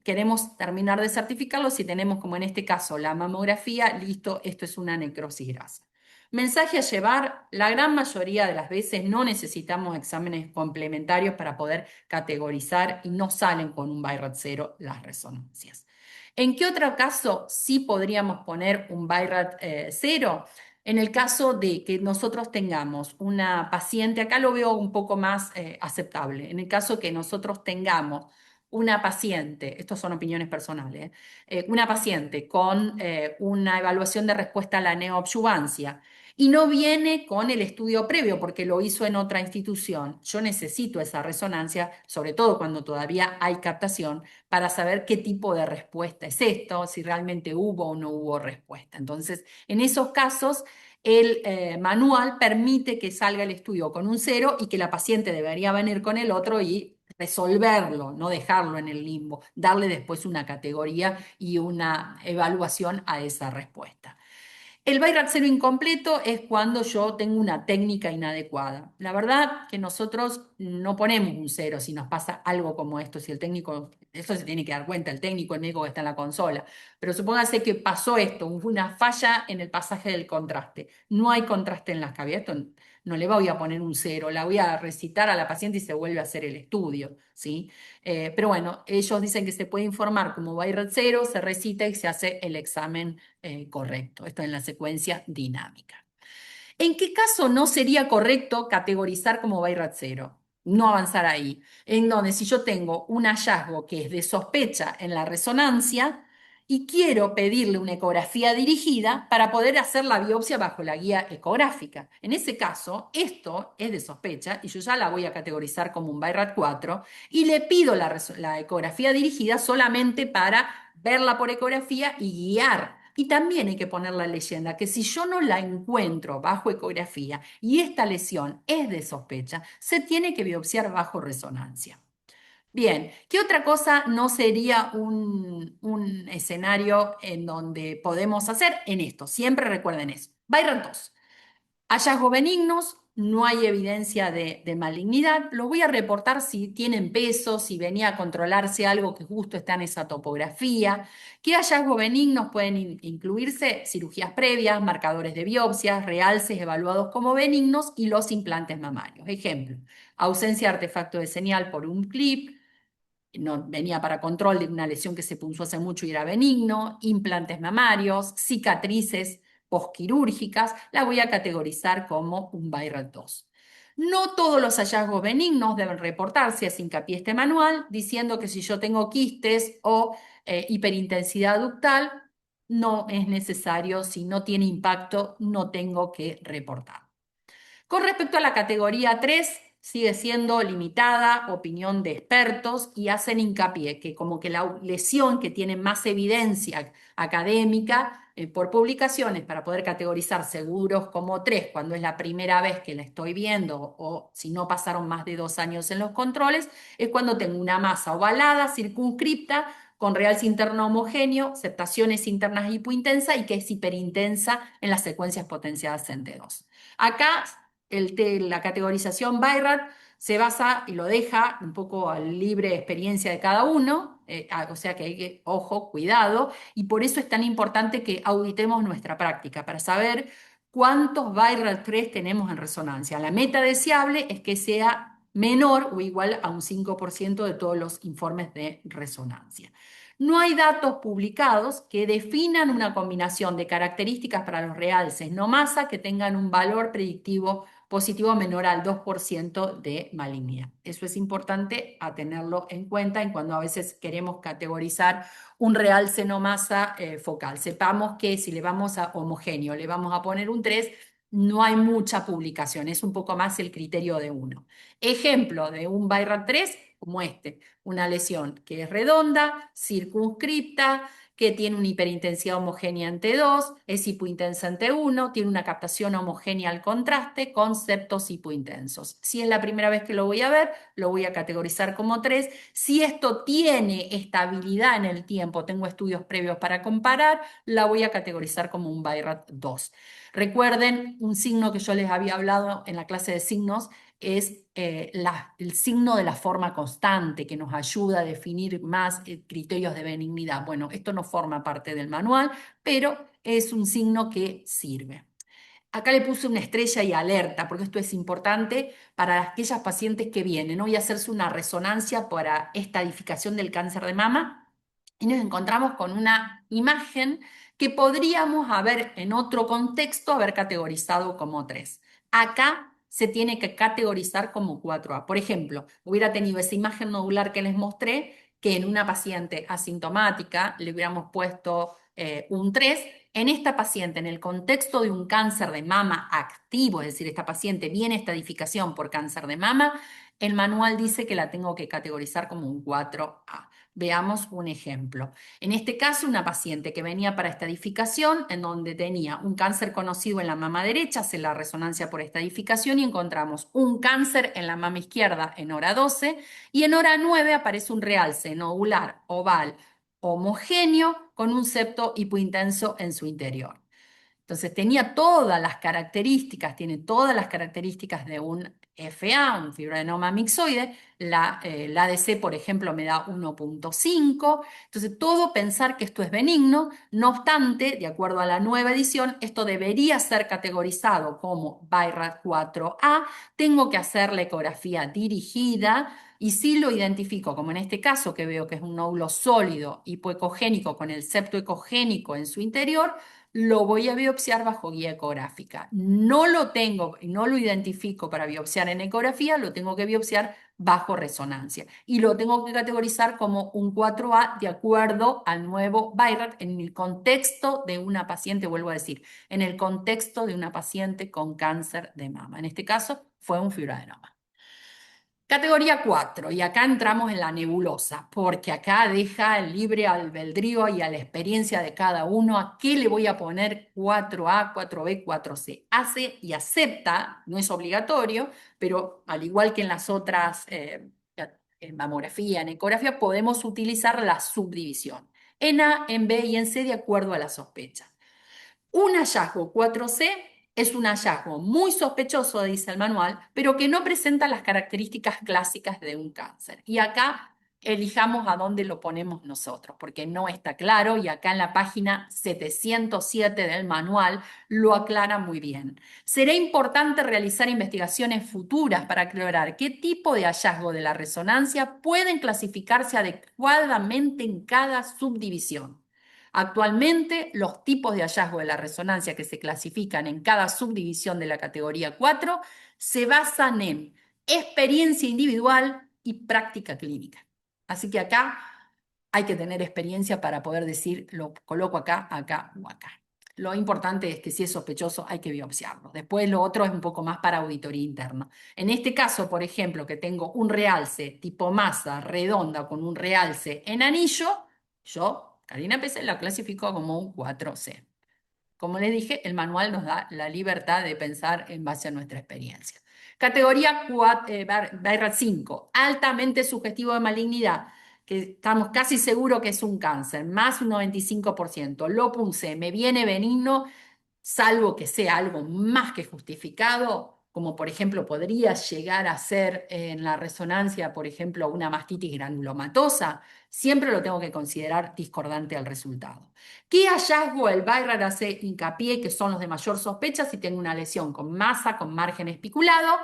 Speaker 1: queremos terminar de certificarlo si tenemos, como en este caso, la mamografía, listo, esto es una necrosis grasa. Mensaje a llevar, la gran mayoría de las veces no necesitamos exámenes complementarios para poder categorizar y no salen con un BI-RADS 0 las resonancias. ¿En qué otro caso sí podríamos poner un BI-RADS 0? En el caso de que nosotros tengamos una paciente, acá lo veo un poco más aceptable, en el caso que nosotros tengamos una paciente, estos son opiniones personales, una paciente con una evaluación de respuesta a la neoadyuvancia y no viene con el estudio previo porque lo hizo en otra institución. Yo necesito esa resonancia, sobre todo cuando todavía hay captación, para saber qué tipo de respuesta es esto, si realmente hubo o no hubo respuesta. Entonces, en esos casos, el manual permite que salga el estudio con un 0 y que la paciente debería venir con el otro y resolverlo, no dejarlo en el limbo, darle después una categoría y una evaluación a esa respuesta. El Bayrak cero incompleto es cuando yo tengo una técnica inadecuada. La verdad que nosotros no ponemos un cero si nos pasa algo como esto, si el técnico, eso se tiene que dar cuenta, el técnico, el médico que está en la consola, pero supóngase que pasó esto, hubo una falla en el pasaje del contraste, no hay contraste en las cavidades, esto no le voy a poner un cero, la voy a recitar a la paciente y se vuelve a hacer el estudio, ¿sí? Pero bueno, ellos dicen que se puede informar como Bayrak cero, se recita y se hace el examen correcto. Esto en la secuencia dinámica. ¿En qué caso no sería correcto categorizar como Bayrat cero? No avanzar ahí. En donde si yo tengo un hallazgo que es de sospecha en la resonancia y quiero pedirle una ecografía dirigida para poder hacer la biopsia bajo la guía ecográfica. En ese caso, esto es de sospecha y yo ya la voy a categorizar como un Bayrat 4 y le pido la ecografía dirigida solamente para verla por ecografía y guiar. Y también hay que poner la leyenda que si yo no la encuentro bajo ecografía y esta lesión es de sospecha, se tiene que biopsiar bajo resonancia. Bien, ¿qué otra cosa no sería un escenario en donde podemos hacer en esto? Siempre recuerden eso. Byron 2. Hallazgos benignos, no hay evidencia de malignidad. Los voy a reportar si tienen peso, si venía a controlarse algo que justo está en esa topografía. ¿Qué hallazgos benignos pueden incluirse? Cirugías previas, marcadores de biopsias, realces evaluados como benignos y los implantes mamarios. Ejemplo, ausencia de artefacto de señal por un clip, no, venía para control de una lesión que se punzó hace mucho y era benigno, implantes mamarios, cicatrices posquirúrgicas, la voy a categorizar como un Byrat 2. No todos los hallazgos benignos deben reportarse, hace hincapié este manual, diciendo que si yo tengo quistes o hiperintensidad ductal, no es necesario, si no tiene impacto, no tengo que reportar. Con respecto a la categoría 3, sigue siendo limitada, opinión de expertos, y hacen hincapié que como que la lesión que tiene más evidencia académica por publicaciones para poder categorizar seguros como 3 cuando es la primera vez que la estoy viendo o si no pasaron más de 2 años en los controles, es cuando tengo una masa ovalada, circunscripta, con realce interno homogéneo, septaciones internas hipointensa y que es hiperintensa en las secuencias potenciadas en T2. Acá la categorización Bayrat se basa y lo deja un poco a libre experiencia de cada uno, o sea que hay que, ojo, cuidado, y por eso es tan importante que auditemos nuestra práctica para saber cuántos Bayrat 3 tenemos en resonancia. La meta deseable es que sea menor o igual a un 5% de todos los informes de resonancia. No hay datos publicados que definan una combinación de características para los realces no masa que tengan un valor predictivo positivo menor al 2% de malignidad. Eso es importante a tenerlo en cuenta en cuando a veces queremos categorizar un realce no masa focal. Sepamos que si le vamos a homogéneo, le vamos a poner un 3, no hay mucha publicación, es un poco más el criterio de uno. Ejemplo de un Bayrat 3 como este, una lesión que es redonda, circunscripta, que tiene una hiperintensidad homogénea en T2, es hipointensa en T1, tiene una captación homogénea al contraste con septos hipointensos. Si es la primera vez que lo voy a ver, lo voy a categorizar como 3. Si esto tiene estabilidad en el tiempo, tengo estudios previos para comparar, la voy a categorizar como un Bayrat 2. Recuerden un signo que yo les había hablado en la clase de signos, es el signo de la forma constante que nos ayuda a definir más criterios de benignidad. Bueno, esto no forma parte del manual, pero es un signo que sirve. Acá le puse una estrella y alerta, porque esto es importante para aquellas pacientes que vienen. Hoy a hacerse una resonancia para estadificación del cáncer de mama y nos encontramos con una imagen que podríamos haber en otro contexto haber categorizado como 3. Acá se tiene que categorizar como 4A. Por ejemplo, hubiera tenido esa imagen nodular que les mostré, que en una paciente asintomática le hubiéramos puesto un 3. En esta paciente, en el contexto de un cáncer de mama activo, es decir, esta paciente viene estadificación por cáncer de mama, el manual dice que la tengo que categorizar como un 4A. Veamos un ejemplo. En este caso, una paciente que venía para estadificación, en donde tenía un cáncer conocido en la mama derecha, hace la resonancia por estadificación y encontramos un cáncer en la mama izquierda en hora 12 y en hora 9 aparece un realce nodular oval homogéneo con un septo hipointenso en su interior. Entonces tenía todas las características, tiene todas las características de un FA, un fibroadenoma mixoide. La ADC, por ejemplo, me da 1,5. Entonces, todo pensar que esto es benigno. No obstante, de acuerdo a la nueva edición, esto debería ser categorizado como BI-RADS 4A. Tengo que hacer la ecografía dirigida. Y si lo identifico, como en este caso, que veo que es un nódulo sólido hipoecogénico con el septo ecogénico en su interior, lo voy a biopsiar bajo guía ecográfica. No lo tengo, no lo identifico para biopsiar en ecografía, lo tengo que biopsiar bajo resonancia. Y lo tengo que categorizar como un 4A de acuerdo al nuevo BI-RADS en el contexto de una paciente, vuelvo a decir, en el contexto de una paciente con cáncer de mama. En este caso fue un fibroadenoma. Categoría 4, y acá entramos en la nebulosa, porque acá deja el libre albedrío y a la experiencia de cada uno a qué le voy a poner 4A, 4B, 4C. Hace y acepta, no es obligatorio, pero al igual que en las otras, en mamografía, en ecografía, podemos utilizar la subdivisión en A, en B y en C de acuerdo a la sospecha. Un hallazgo 4C es un hallazgo muy sospechoso, dice el manual, pero que no presenta las características clásicas de un cáncer. Y acá elijamos a dónde lo ponemos nosotros, porque no está claro y acá en la página 707 del manual lo aclara muy bien. Será importante realizar investigaciones futuras para aclarar qué tipo de hallazgo de la resonancia pueden clasificarse adecuadamente en cada subdivisión. Actualmente, los tipos de hallazgo de la resonancia que se clasifican en cada subdivisión de la categoría 4 se basan en experiencia individual y práctica clínica. Así que acá hay que tener experiencia para poder decir, lo coloco acá, acá o acá. Lo importante es que si es sospechoso hay que biopsiarlo. Después lo otro es un poco más para auditoría interna. En este caso, por ejemplo, que tengo un realce tipo masa redonda con un realce en anillo, yo, Karina Pese, la clasifico como un 4C. Como les dije, el manual nos da la libertad de pensar en base a nuestra experiencia. Categoría 5, altamente sugestivo de malignidad, que estamos casi seguros que es un cáncer, más un 95%. Lo puse, me viene benigno, salvo que sea algo más que justificado, como por ejemplo podría llegar a ser en la resonancia, por ejemplo, una mastitis granulomatosa, siempre lo tengo que considerar discordante al resultado. ¿Qué hallazgo el BI-RADS hace hincapié que son los de mayor sospecha si tengo una lesión con masa, con margen especulado,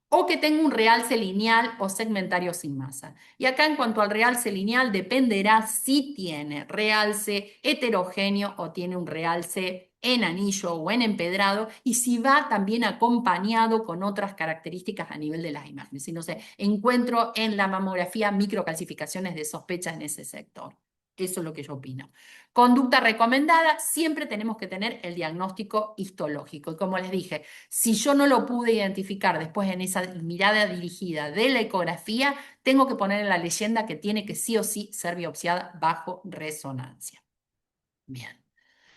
Speaker 1: o que tengo un realce lineal o segmentario sin masa? Y acá en cuanto al realce lineal dependerá si tiene realce heterogéneo o tiene un realce en anillo o en empedrado y si va también acompañado con otras características a nivel de las imágenes. Si no sé, encuentro en la mamografía microcalcificaciones de sospecha en ese sector. Eso es lo que yo opino. Conducta recomendada, siempre tenemos que tener el diagnóstico histológico. Y como les dije, si yo no lo pude identificar después en esa mirada dirigida de la ecografía, tengo que poner en la leyenda que tiene que sí o sí ser biopsiada bajo resonancia. Bien.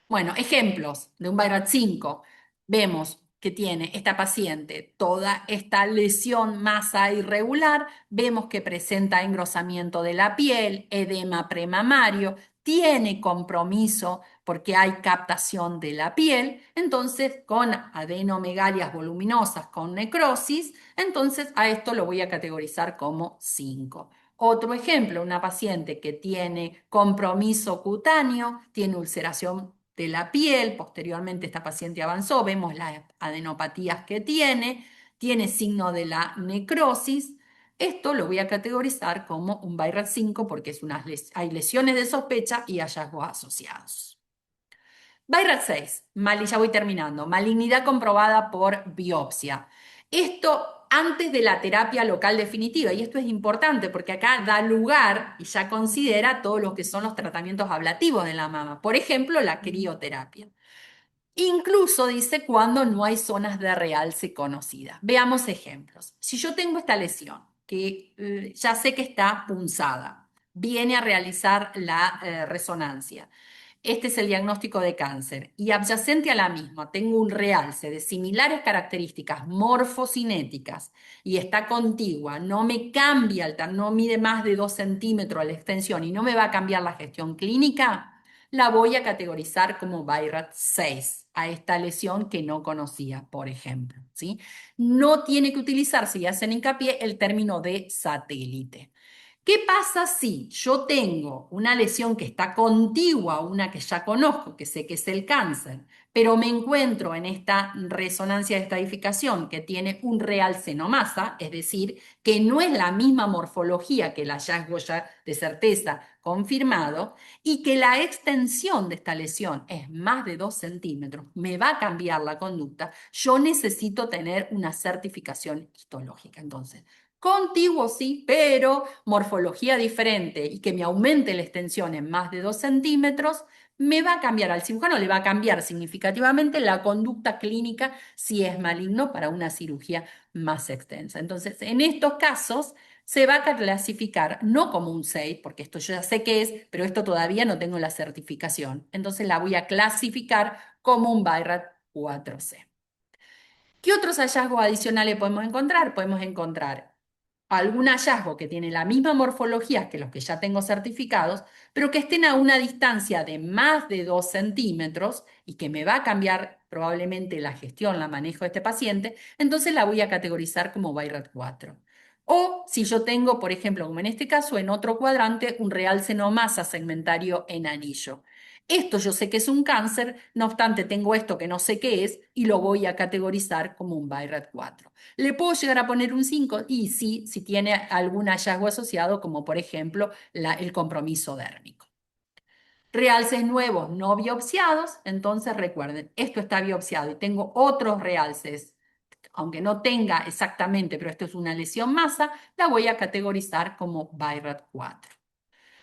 Speaker 1: Bueno, ejemplos de un BI-RADS 5. Vemos que tiene esta paciente toda esta lesión masa irregular, vemos que presenta engrosamiento de la piel, edema premamario, tiene compromiso porque hay captación de la piel, entonces con adenomegalias voluminosas con necrosis, entonces a esto lo voy a categorizar como 5. Otro ejemplo, una paciente que tiene compromiso cutáneo, tiene ulceración de la piel, posteriormente esta paciente avanzó, vemos las adenopatías que tiene signo de la necrosis. Esto lo voy a categorizar como un BI-RADS 5 porque hay lesiones de sospecha y hallazgos asociados. BI-RADS 6, ya voy terminando, malignidad comprobada por biopsia. Esto antes de la terapia local definitiva, y esto es importante porque acá da lugar y ya considera todo lo que son los tratamientos ablativos de la mama, por ejemplo, la crioterapia. Incluso dice cuando no hay zonas de realce conocidas. Veamos ejemplos. Si yo tengo esta lesión, que ya sé que está punzada, viene a realizar la resonancia. Este es el diagnóstico de cáncer. Y adyacente a la misma, tengo un realce de similares características morfocinéticas y está contigua, no me cambia, no mide más de 2 centímetros la extensión y no me va a cambiar la gestión clínica, la voy a categorizar como BI-RADS 6 a esta lesión que no conocía, por ejemplo, ¿sí? No tiene que utilizarse y hacen hincapié el término de satélite. ¿Qué pasa si yo tengo una lesión que está contigua a una que ya conozco, que sé que es el cáncer, pero me encuentro en esta resonancia de estadificación que tiene un real senomasa, es decir, que no es la misma morfología que el hallazgo ya de certeza confirmado, y que la extensión de esta lesión es más de 2 centímetros, me va a cambiar la conducta, yo necesito tener una certificación histológica. Entonces, contiguo sí, pero morfología diferente y que me aumente la extensión en más de 2 centímetros, me va a cambiar al cirujano, le va a cambiar significativamente la conducta clínica si es maligno para una cirugía más extensa. Entonces, en estos casos se va a clasificar no como un 6, porque esto yo ya sé qué es, pero esto todavía no tengo la certificación. Entonces la voy a clasificar como un BI-RADS 4C. ¿Qué otros hallazgos adicionales podemos encontrar? Podemos encontrar algún hallazgo que tiene la misma morfología que los que ya tengo certificados, pero que estén a una distancia de más de 2 centímetros y que me va a cambiar probablemente la gestión, la manejo de este paciente, entonces la voy a categorizar como BI-RADS 4. O si yo tengo, por ejemplo, como en este caso, en otro cuadrante, un realce no masa segmentario en anillo. Esto yo sé que es un cáncer, no obstante tengo esto que no sé qué es y lo voy a categorizar como un BI-RADS 4. ¿Le puedo llegar a poner un 5? Y sí, si tiene algún hallazgo asociado, como por ejemplo el compromiso dérmico. Realces nuevos no biopsiados, entonces recuerden, esto está biopsiado y tengo otros realces, aunque no tenga exactamente, pero esto es una lesión masa, la voy a categorizar como BI-RADS 4.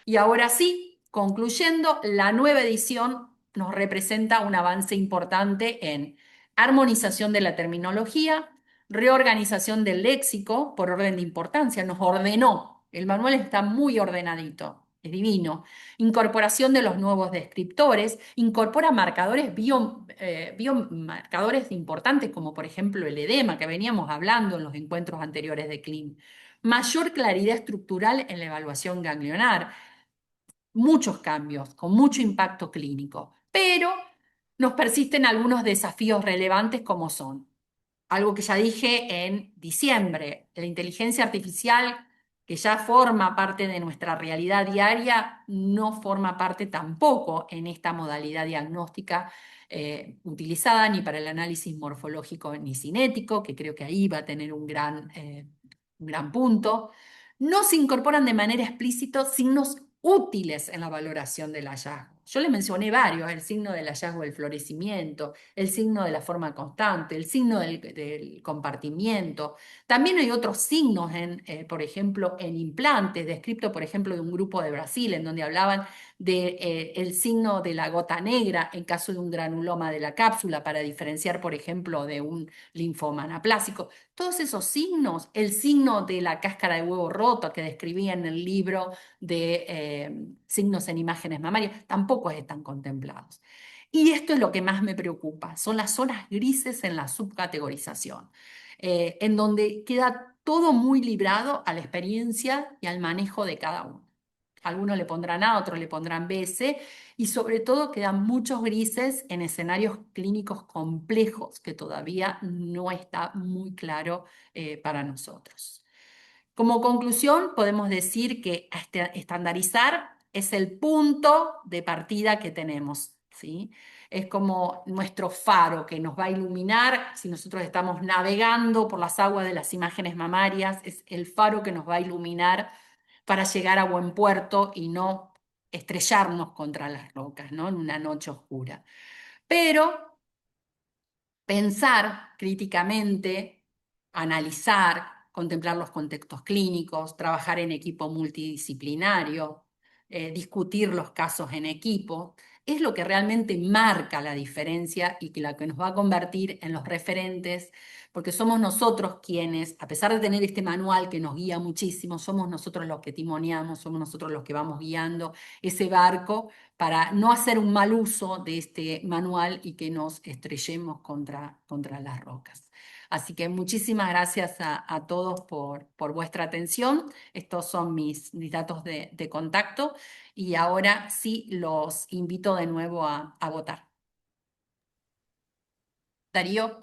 Speaker 1: Y ahora sí, concluyendo, la nueva edición nos representa un avance importante en armonización de la terminología, reorganización del léxico por orden de importancia, nos ordenó. El manual está muy ordenadito, es divino. Incorporación de los nuevos descriptores, incorpora marcadores biomarcadores importantes como por ejemplo el edema que veníamos hablando en los encuentros anteriores de CLIN. Mayor claridad estructural en la evaluación ganglionar, muchos cambios con mucho impacto clínico, pero nos persisten algunos desafíos relevantes como son, algo que ya dije en diciembre, la inteligencia artificial que ya forma parte de nuestra realidad diaria, no forma parte tampoco en esta modalidad diagnóstica utilizada ni para el análisis morfológico ni cinético, que creo que ahí va a tener un gran punto. No se incorporan de manera explícita signos útiles en la valoración del hallazgo. Yo les mencioné varios, el signo del hallazgo del florecimiento, el signo de la forma constante, el signo del compartimiento. También hay otros signos, por ejemplo, en implantes, descrito, por ejemplo, de un grupo de Brasil, en donde hablaban del signo de la gota negra en caso de un granuloma de la cápsula, para diferenciar, por ejemplo, de un linfoma anaplásico. Todos esos signos, el signo de la cáscara de huevo roto que describía en el libro de signos en imágenes mamarias, tampoco están contemplados. Y esto es lo que más me preocupa, son las zonas grises en la subcategorización, en donde queda todo muy librado a la experiencia y al manejo de cada uno. Algunos le pondrán A, otros le pondrán B, C, y sobre todo quedan muchos grises en escenarios clínicos complejos que todavía no está muy claro para nosotros. Como conclusión, podemos decir que estandarizar es el punto de partida que tenemos, ¿sí? Es como nuestro faro que nos va a iluminar si nosotros estamos navegando por las aguas de las imágenes mamarias, es el faro que nos va a iluminar para llegar a buen puerto y no estrellarnos contra las rocas, ¿no? En una noche oscura. Pero pensar críticamente, analizar, contemplar los contextos clínicos, trabajar en equipo multidisciplinario, discutir los casos en equipo, es lo que realmente marca la diferencia y que la que nos va a convertir en los referentes, porque somos nosotros quienes, a pesar de tener este manual que nos guía muchísimo, somos nosotros los que timoneamos, somos nosotros los que vamos guiando ese barco para no hacer un mal uso de este manual y que nos estrellemos contra las rocas. Así que muchísimas gracias a todos por vuestra atención. Estos son mis datos de contacto y ahora sí los invito de nuevo a votar. Darío.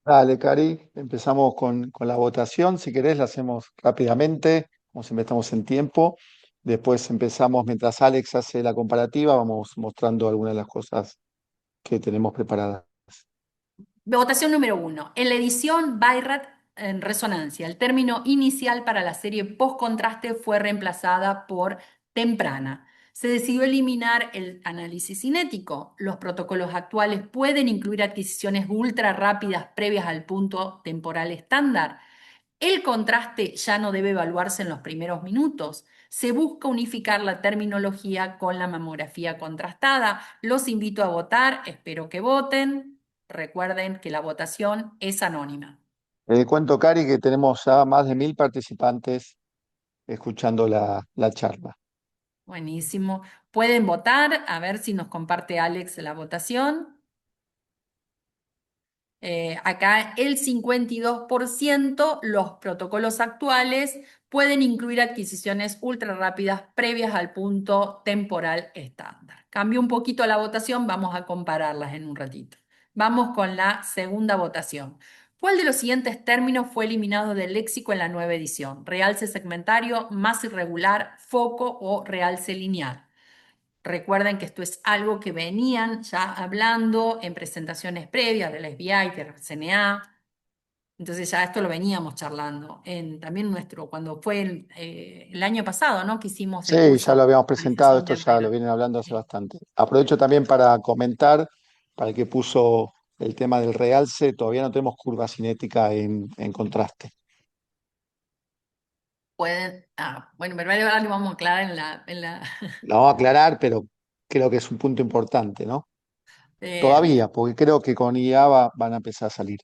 Speaker 2: Dale, Cari, empezamos con la votación. Si querés, la hacemos rápidamente, como siempre estamos en tiempo. Después empezamos, mientras Alex hace la comparativa, vamos mostrando algunas de las cosas que tenemos preparadas.
Speaker 1: Votación número uno. En la edición Bayrat en resonancia, el término inicial para la serie post-contraste fue reemplazada por temprana. Se decidió eliminar el análisis cinético. Los protocolos actuales pueden incluir adquisiciones ultra rápidas previas al punto temporal estándar. El contraste ya no debe evaluarse en los primeros minutos. Se busca unificar la terminología con la mamografía contrastada. Los invito a votar, espero que voten. Recuerden que la votación es anónima.
Speaker 2: Cuento, Cari, que tenemos ya más de 1000 participantes escuchando la charla.
Speaker 1: Buenísimo. Pueden votar, a ver si nos comparte Alex la votación. Acá el 52%, los protocolos actuales pueden incluir adquisiciones ultra rápidas previas al punto temporal estándar. Cambió un poquito la votación, vamos a compararlas en un ratito. Vamos con la segunda votación. ¿Cuál de los siguientes términos fue eliminado del léxico en la nueva edición? Realce segmentario, masa irregular, foco o realce lineal. Recuerden que esto es algo que venían ya hablando en presentaciones previas de la SBI, de la CNA. Entonces ya esto lo veníamos charlando. También cuando fue el año pasado, ¿no? Que hicimos el
Speaker 2: Sí,
Speaker 1: curso
Speaker 2: ya lo
Speaker 1: de
Speaker 2: habíamos presentado,
Speaker 1: actualización
Speaker 2: esto
Speaker 1: de
Speaker 2: ya lo
Speaker 1: Byron.
Speaker 2: vienen hablando hace
Speaker 1: Sí.
Speaker 2: bastante. Aprovecho también para comentar, para el que puso el tema del realce, todavía no tenemos curva cinética en contraste.
Speaker 1: Bueno, pero ahora lo vamos a aclarar
Speaker 2: La vamos a aclarar, pero creo que es un punto importante, ¿no?
Speaker 1: bien.
Speaker 2: Todavía, porque creo que con IA van a empezar a salir.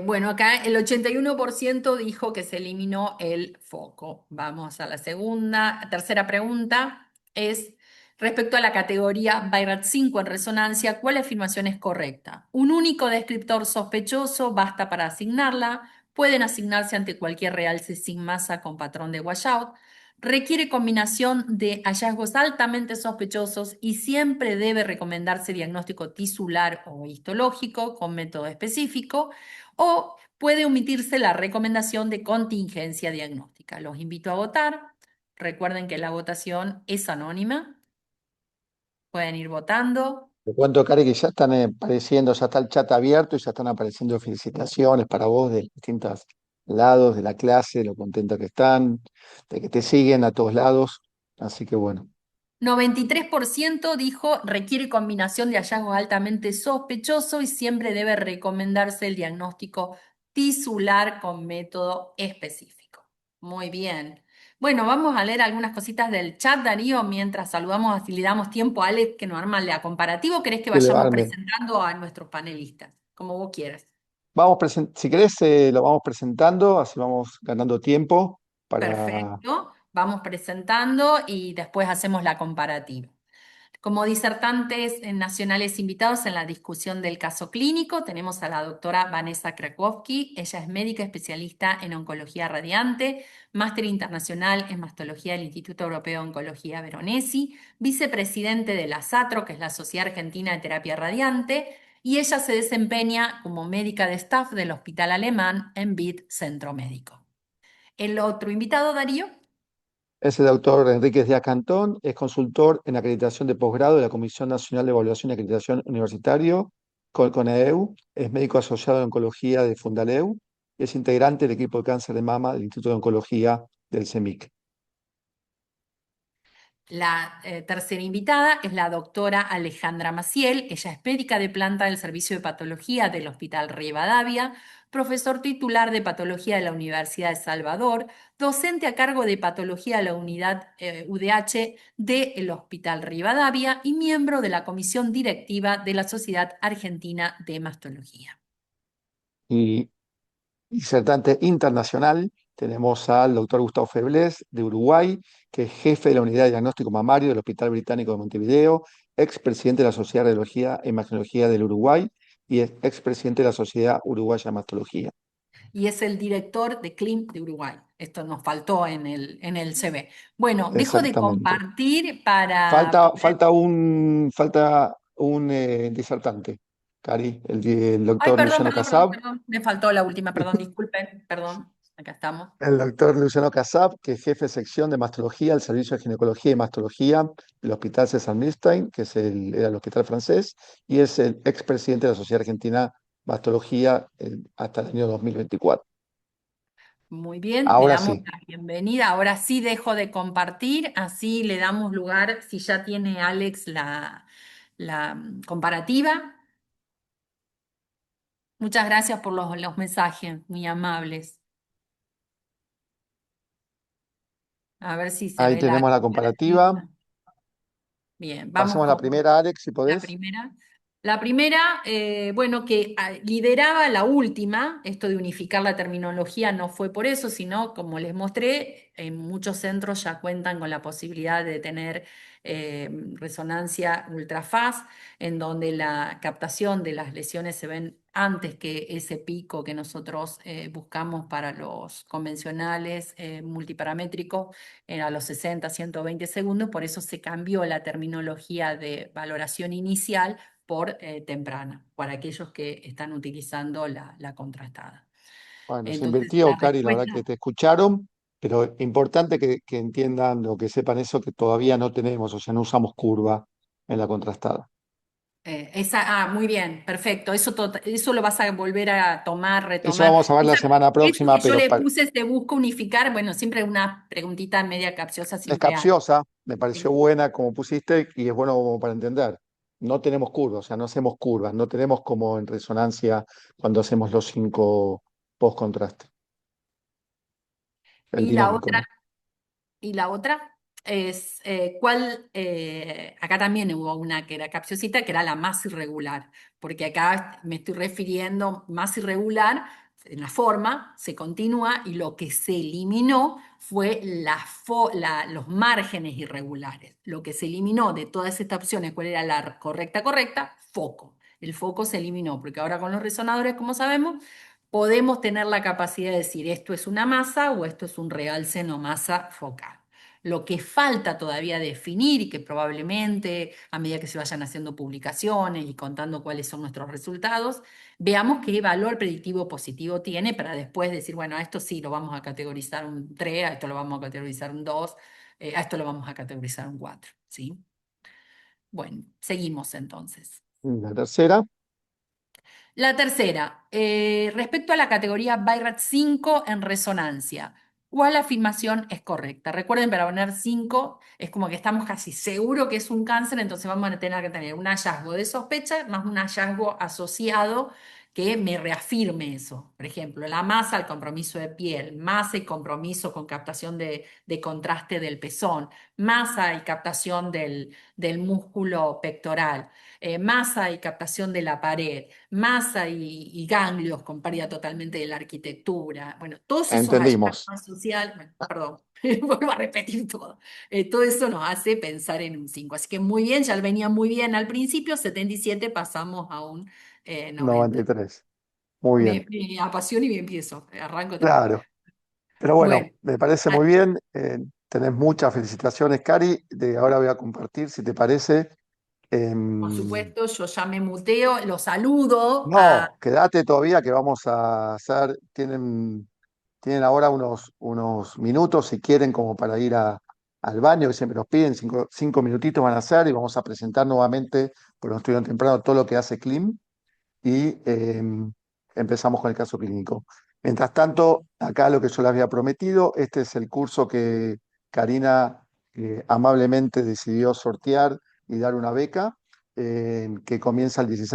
Speaker 1: Bueno, acá el 81% dijo que se eliminó el foco. Vamos a la tercera pregunta es respecto a la categoría BIRAT 5 en resonancia, ¿cuál afirmación es correcta? Un único descriptor sospechoso basta para asignarla, pueden asignarse ante cualquier realce sin masa con patrón de washout, requiere combinación de hallazgos altamente sospechosos y siempre debe recomendarse diagnóstico tisular o histológico con método específico o puede omitirse la recomendación de contingencia diagnóstica. Los invito a votar. Recuerden que la votación es anónima. Pueden ir votando.
Speaker 2: Te cuento, Cari, que ya están apareciendo, ya está el chat abierto y ya están apareciendo felicitaciones para vos de distintos lados de la clase, lo contenta que están, de que te siguen a todos lados. Así que bueno.
Speaker 1: 93% dijo requiere combinación de hallazgo altamente sospechoso y siempre debe recomendarse el diagnóstico tisular con método específico. Muy bien. Bueno, vamos a leer algunas cositas del chat, Darío, mientras saludamos, así le damos tiempo a Alex que nos arma la comparativa, o querés que
Speaker 2: Que le
Speaker 1: vayamos
Speaker 2: armen.
Speaker 1: presentando a nuestros panelistas, como vos quieras.
Speaker 2: Si querés, lo vamos presentando, así vamos ganando tiempo para...
Speaker 1: Perfecto. Vamos presentando y después hacemos la comparativa. Como disertantes nacionales invitados en la discusión del caso clínico, tenemos a la doctora Vanessa Krakowski. Ella es médica especialista en oncología radiante, máster internacional en mastología del Instituto Europeo de Oncología Veronesi, vicepresidente de la SATRO, que es la Sociedad Argentina de Terapia Radiante, y ella se desempeña como médica de staff del Hospital Alemán en BID Centro Médico. El otro invitado, Darío.
Speaker 2: Es el doctor Enríquez Díaz Cantón, es consultor en acreditación de posgrado de la Comisión Nacional de Evaluación y Acreditación Universitario, CONEEU, es médico asociado en oncología de Fundaleu y es integrante del equipo de cáncer de mama del Instituto de Oncología del CEMIC.
Speaker 1: La tercera invitada es la doctora Alejandra Maciel. Ella es médica de planta del Servicio de Patología del Hospital Rivadavia, profesor titular de Patología de la Universidad de Salvador, docente a cargo de Patología de la Unidad UDH del Hospital Rivadavia y miembro de la Comisión Directiva de la Sociedad Argentina de Mastología.
Speaker 2: Y disertante internacional, tenemos al doctor Gustavo Feblés de Uruguay, que es jefe de la unidad de diagnóstico mamario del Hospital Británico de Montevideo, expresidente de la Sociedad de Radiología e Imagenología del Uruguay y es expresidente de la Sociedad Uruguaya de Mastología.
Speaker 1: Y es el director de CLIM de Uruguay. Esto nos faltó en el CV. Bueno, dejo de
Speaker 2: Exactamente.
Speaker 1: compartir para
Speaker 2: Falta,
Speaker 1: poder...
Speaker 2: falta un disertante, Cari, el
Speaker 1: Ay,
Speaker 2: doctor
Speaker 1: perdón,
Speaker 2: Luciano
Speaker 1: perdón, perdón,
Speaker 2: Casab.
Speaker 1: perdón. Me faltó la última, perdón, disculpen, perdón. Acá estamos.
Speaker 2: El doctor Luciano Casab, que es jefe de sección de mastología del Servicio de Ginecología y Mastología del Hospital César Milstein, que era el hospital francés, y es el expresidente de la Sociedad Argentina Mastología hasta el año 2024.
Speaker 1: Muy bien, le
Speaker 2: Ahora
Speaker 1: damos
Speaker 2: sí,
Speaker 1: la bienvenida. Ahora sí dejo de compartir, así le damos lugar, si ya tiene Alex la comparativa. Muchas gracias por los mensajes, muy amables. A ver si se
Speaker 2: ahí
Speaker 1: ve la
Speaker 2: tenemos la comparativa.
Speaker 1: comparativa. Bien, vamos
Speaker 2: Pasemos a la
Speaker 1: con
Speaker 2: primera, Alex, si
Speaker 1: la
Speaker 2: podés.
Speaker 1: primera. La primera, bueno, que lideraba la última, esto de unificar la terminología no fue por eso, sino como les mostré, en muchos centros ya cuentan con la posibilidad de tener resonancia ultrafaz, en donde la captación de las lesiones se ven antes que ese pico que nosotros buscamos para los convencionales multiparamétricos a los 60, 120 segundos, por eso se cambió la terminología de valoración inicial por temprana, para aquellos que están utilizando la contrastada.
Speaker 2: Bueno, se
Speaker 1: Entonces,
Speaker 2: invirtió,
Speaker 1: la
Speaker 2: Cari, la verdad que
Speaker 1: respuesta,
Speaker 2: te escucharon, pero importante que entiendan o que sepan eso que todavía no tenemos, o sea, no usamos curva en la contrastada.
Speaker 1: muy bien, perfecto, eso lo vas a volver a tomar,
Speaker 2: Eso
Speaker 1: retomar.
Speaker 2: vamos a ver la semana
Speaker 1: Eso
Speaker 2: próxima,
Speaker 1: que yo
Speaker 2: pero
Speaker 1: le puse, se busca unificar, bueno, siempre una preguntita media capciosa
Speaker 2: es
Speaker 1: siempre hay.
Speaker 2: capciosa, me pareció buena como pusiste y es bueno como para entender. No tenemos curvas, o sea, no hacemos curvas, no tenemos como en resonancia cuando hacemos los 5 post contraste, el
Speaker 1: Y la
Speaker 2: dinámico,
Speaker 1: otra
Speaker 2: ¿no?
Speaker 1: Y la otra es acá también hubo una que era capsiosita, que era la más irregular, porque acá me estoy refiriendo más irregular en la forma, se continúa y lo que se eliminó fue los márgenes irregulares. Lo que se eliminó de todas estas opciones, ¿cuál era la correcta? Correcta, foco. El foco se eliminó, porque ahora con los resonadores, como sabemos, podemos tener la capacidad de decir esto es una masa o esto es un realce no masa focal. Lo que falta todavía definir y que probablemente a medida que se vayan haciendo publicaciones y contando cuáles son nuestros resultados, veamos qué valor predictivo positivo tiene para después decir, bueno, a esto sí lo vamos a categorizar un 3, a esto lo vamos a categorizar un 2, a esto lo vamos a categorizar un 4, ¿sí? Bueno, seguimos entonces.
Speaker 2: La tercera,
Speaker 1: La tercera, respecto a la categoría BIRAT 5 en resonancia, ¿cuál afirmación es correcta? Recuerden, para poner 5 es como que estamos casi seguros que es un cáncer, entonces vamos a tener que tener un hallazgo de sospecha más un hallazgo asociado que me reafirme eso. Por ejemplo, la masa, el compromiso de piel, masa y compromiso con captación de contraste del pezón, masa y captación del músculo pectoral, masa y captación de la pared, masa y ganglios con pérdida totalmente de la arquitectura. Bueno, todos esos hallazgos
Speaker 2: entendimos.
Speaker 1: sociales, bueno, perdón. Vuelvo a repetir todo. Todo eso nos hace pensar en un 5. Así que muy bien, ya venía muy bien al principio, 77 pasamos a un 90.
Speaker 2: 93. Muy
Speaker 1: Me,
Speaker 2: bien,
Speaker 1: me apasiona y me empiezo, arranco tranquilo.
Speaker 2: claro. Pero
Speaker 1: Bueno,
Speaker 2: bueno, me parece
Speaker 1: ah,
Speaker 2: muy bien. Tenés muchas felicitaciones, Cari. De ahora voy a compartir, si te parece.
Speaker 1: por
Speaker 2: Em,
Speaker 1: supuesto, yo ya me muteo, lo saludo a...
Speaker 2: no, quédate todavía que vamos a hacer. Tienen ahora unos minutos, si quieren, como para ir al baño, que siempre nos piden. 5 minutitos van a hacer y vamos a presentar nuevamente, por no estuvieron temprano, todo lo que hace Clim y empezamos con el caso clínico. Mientras tanto, acá lo que yo les había prometido, este es el curso que Karina amablemente decidió sortear y dar una beca, que comienza el 16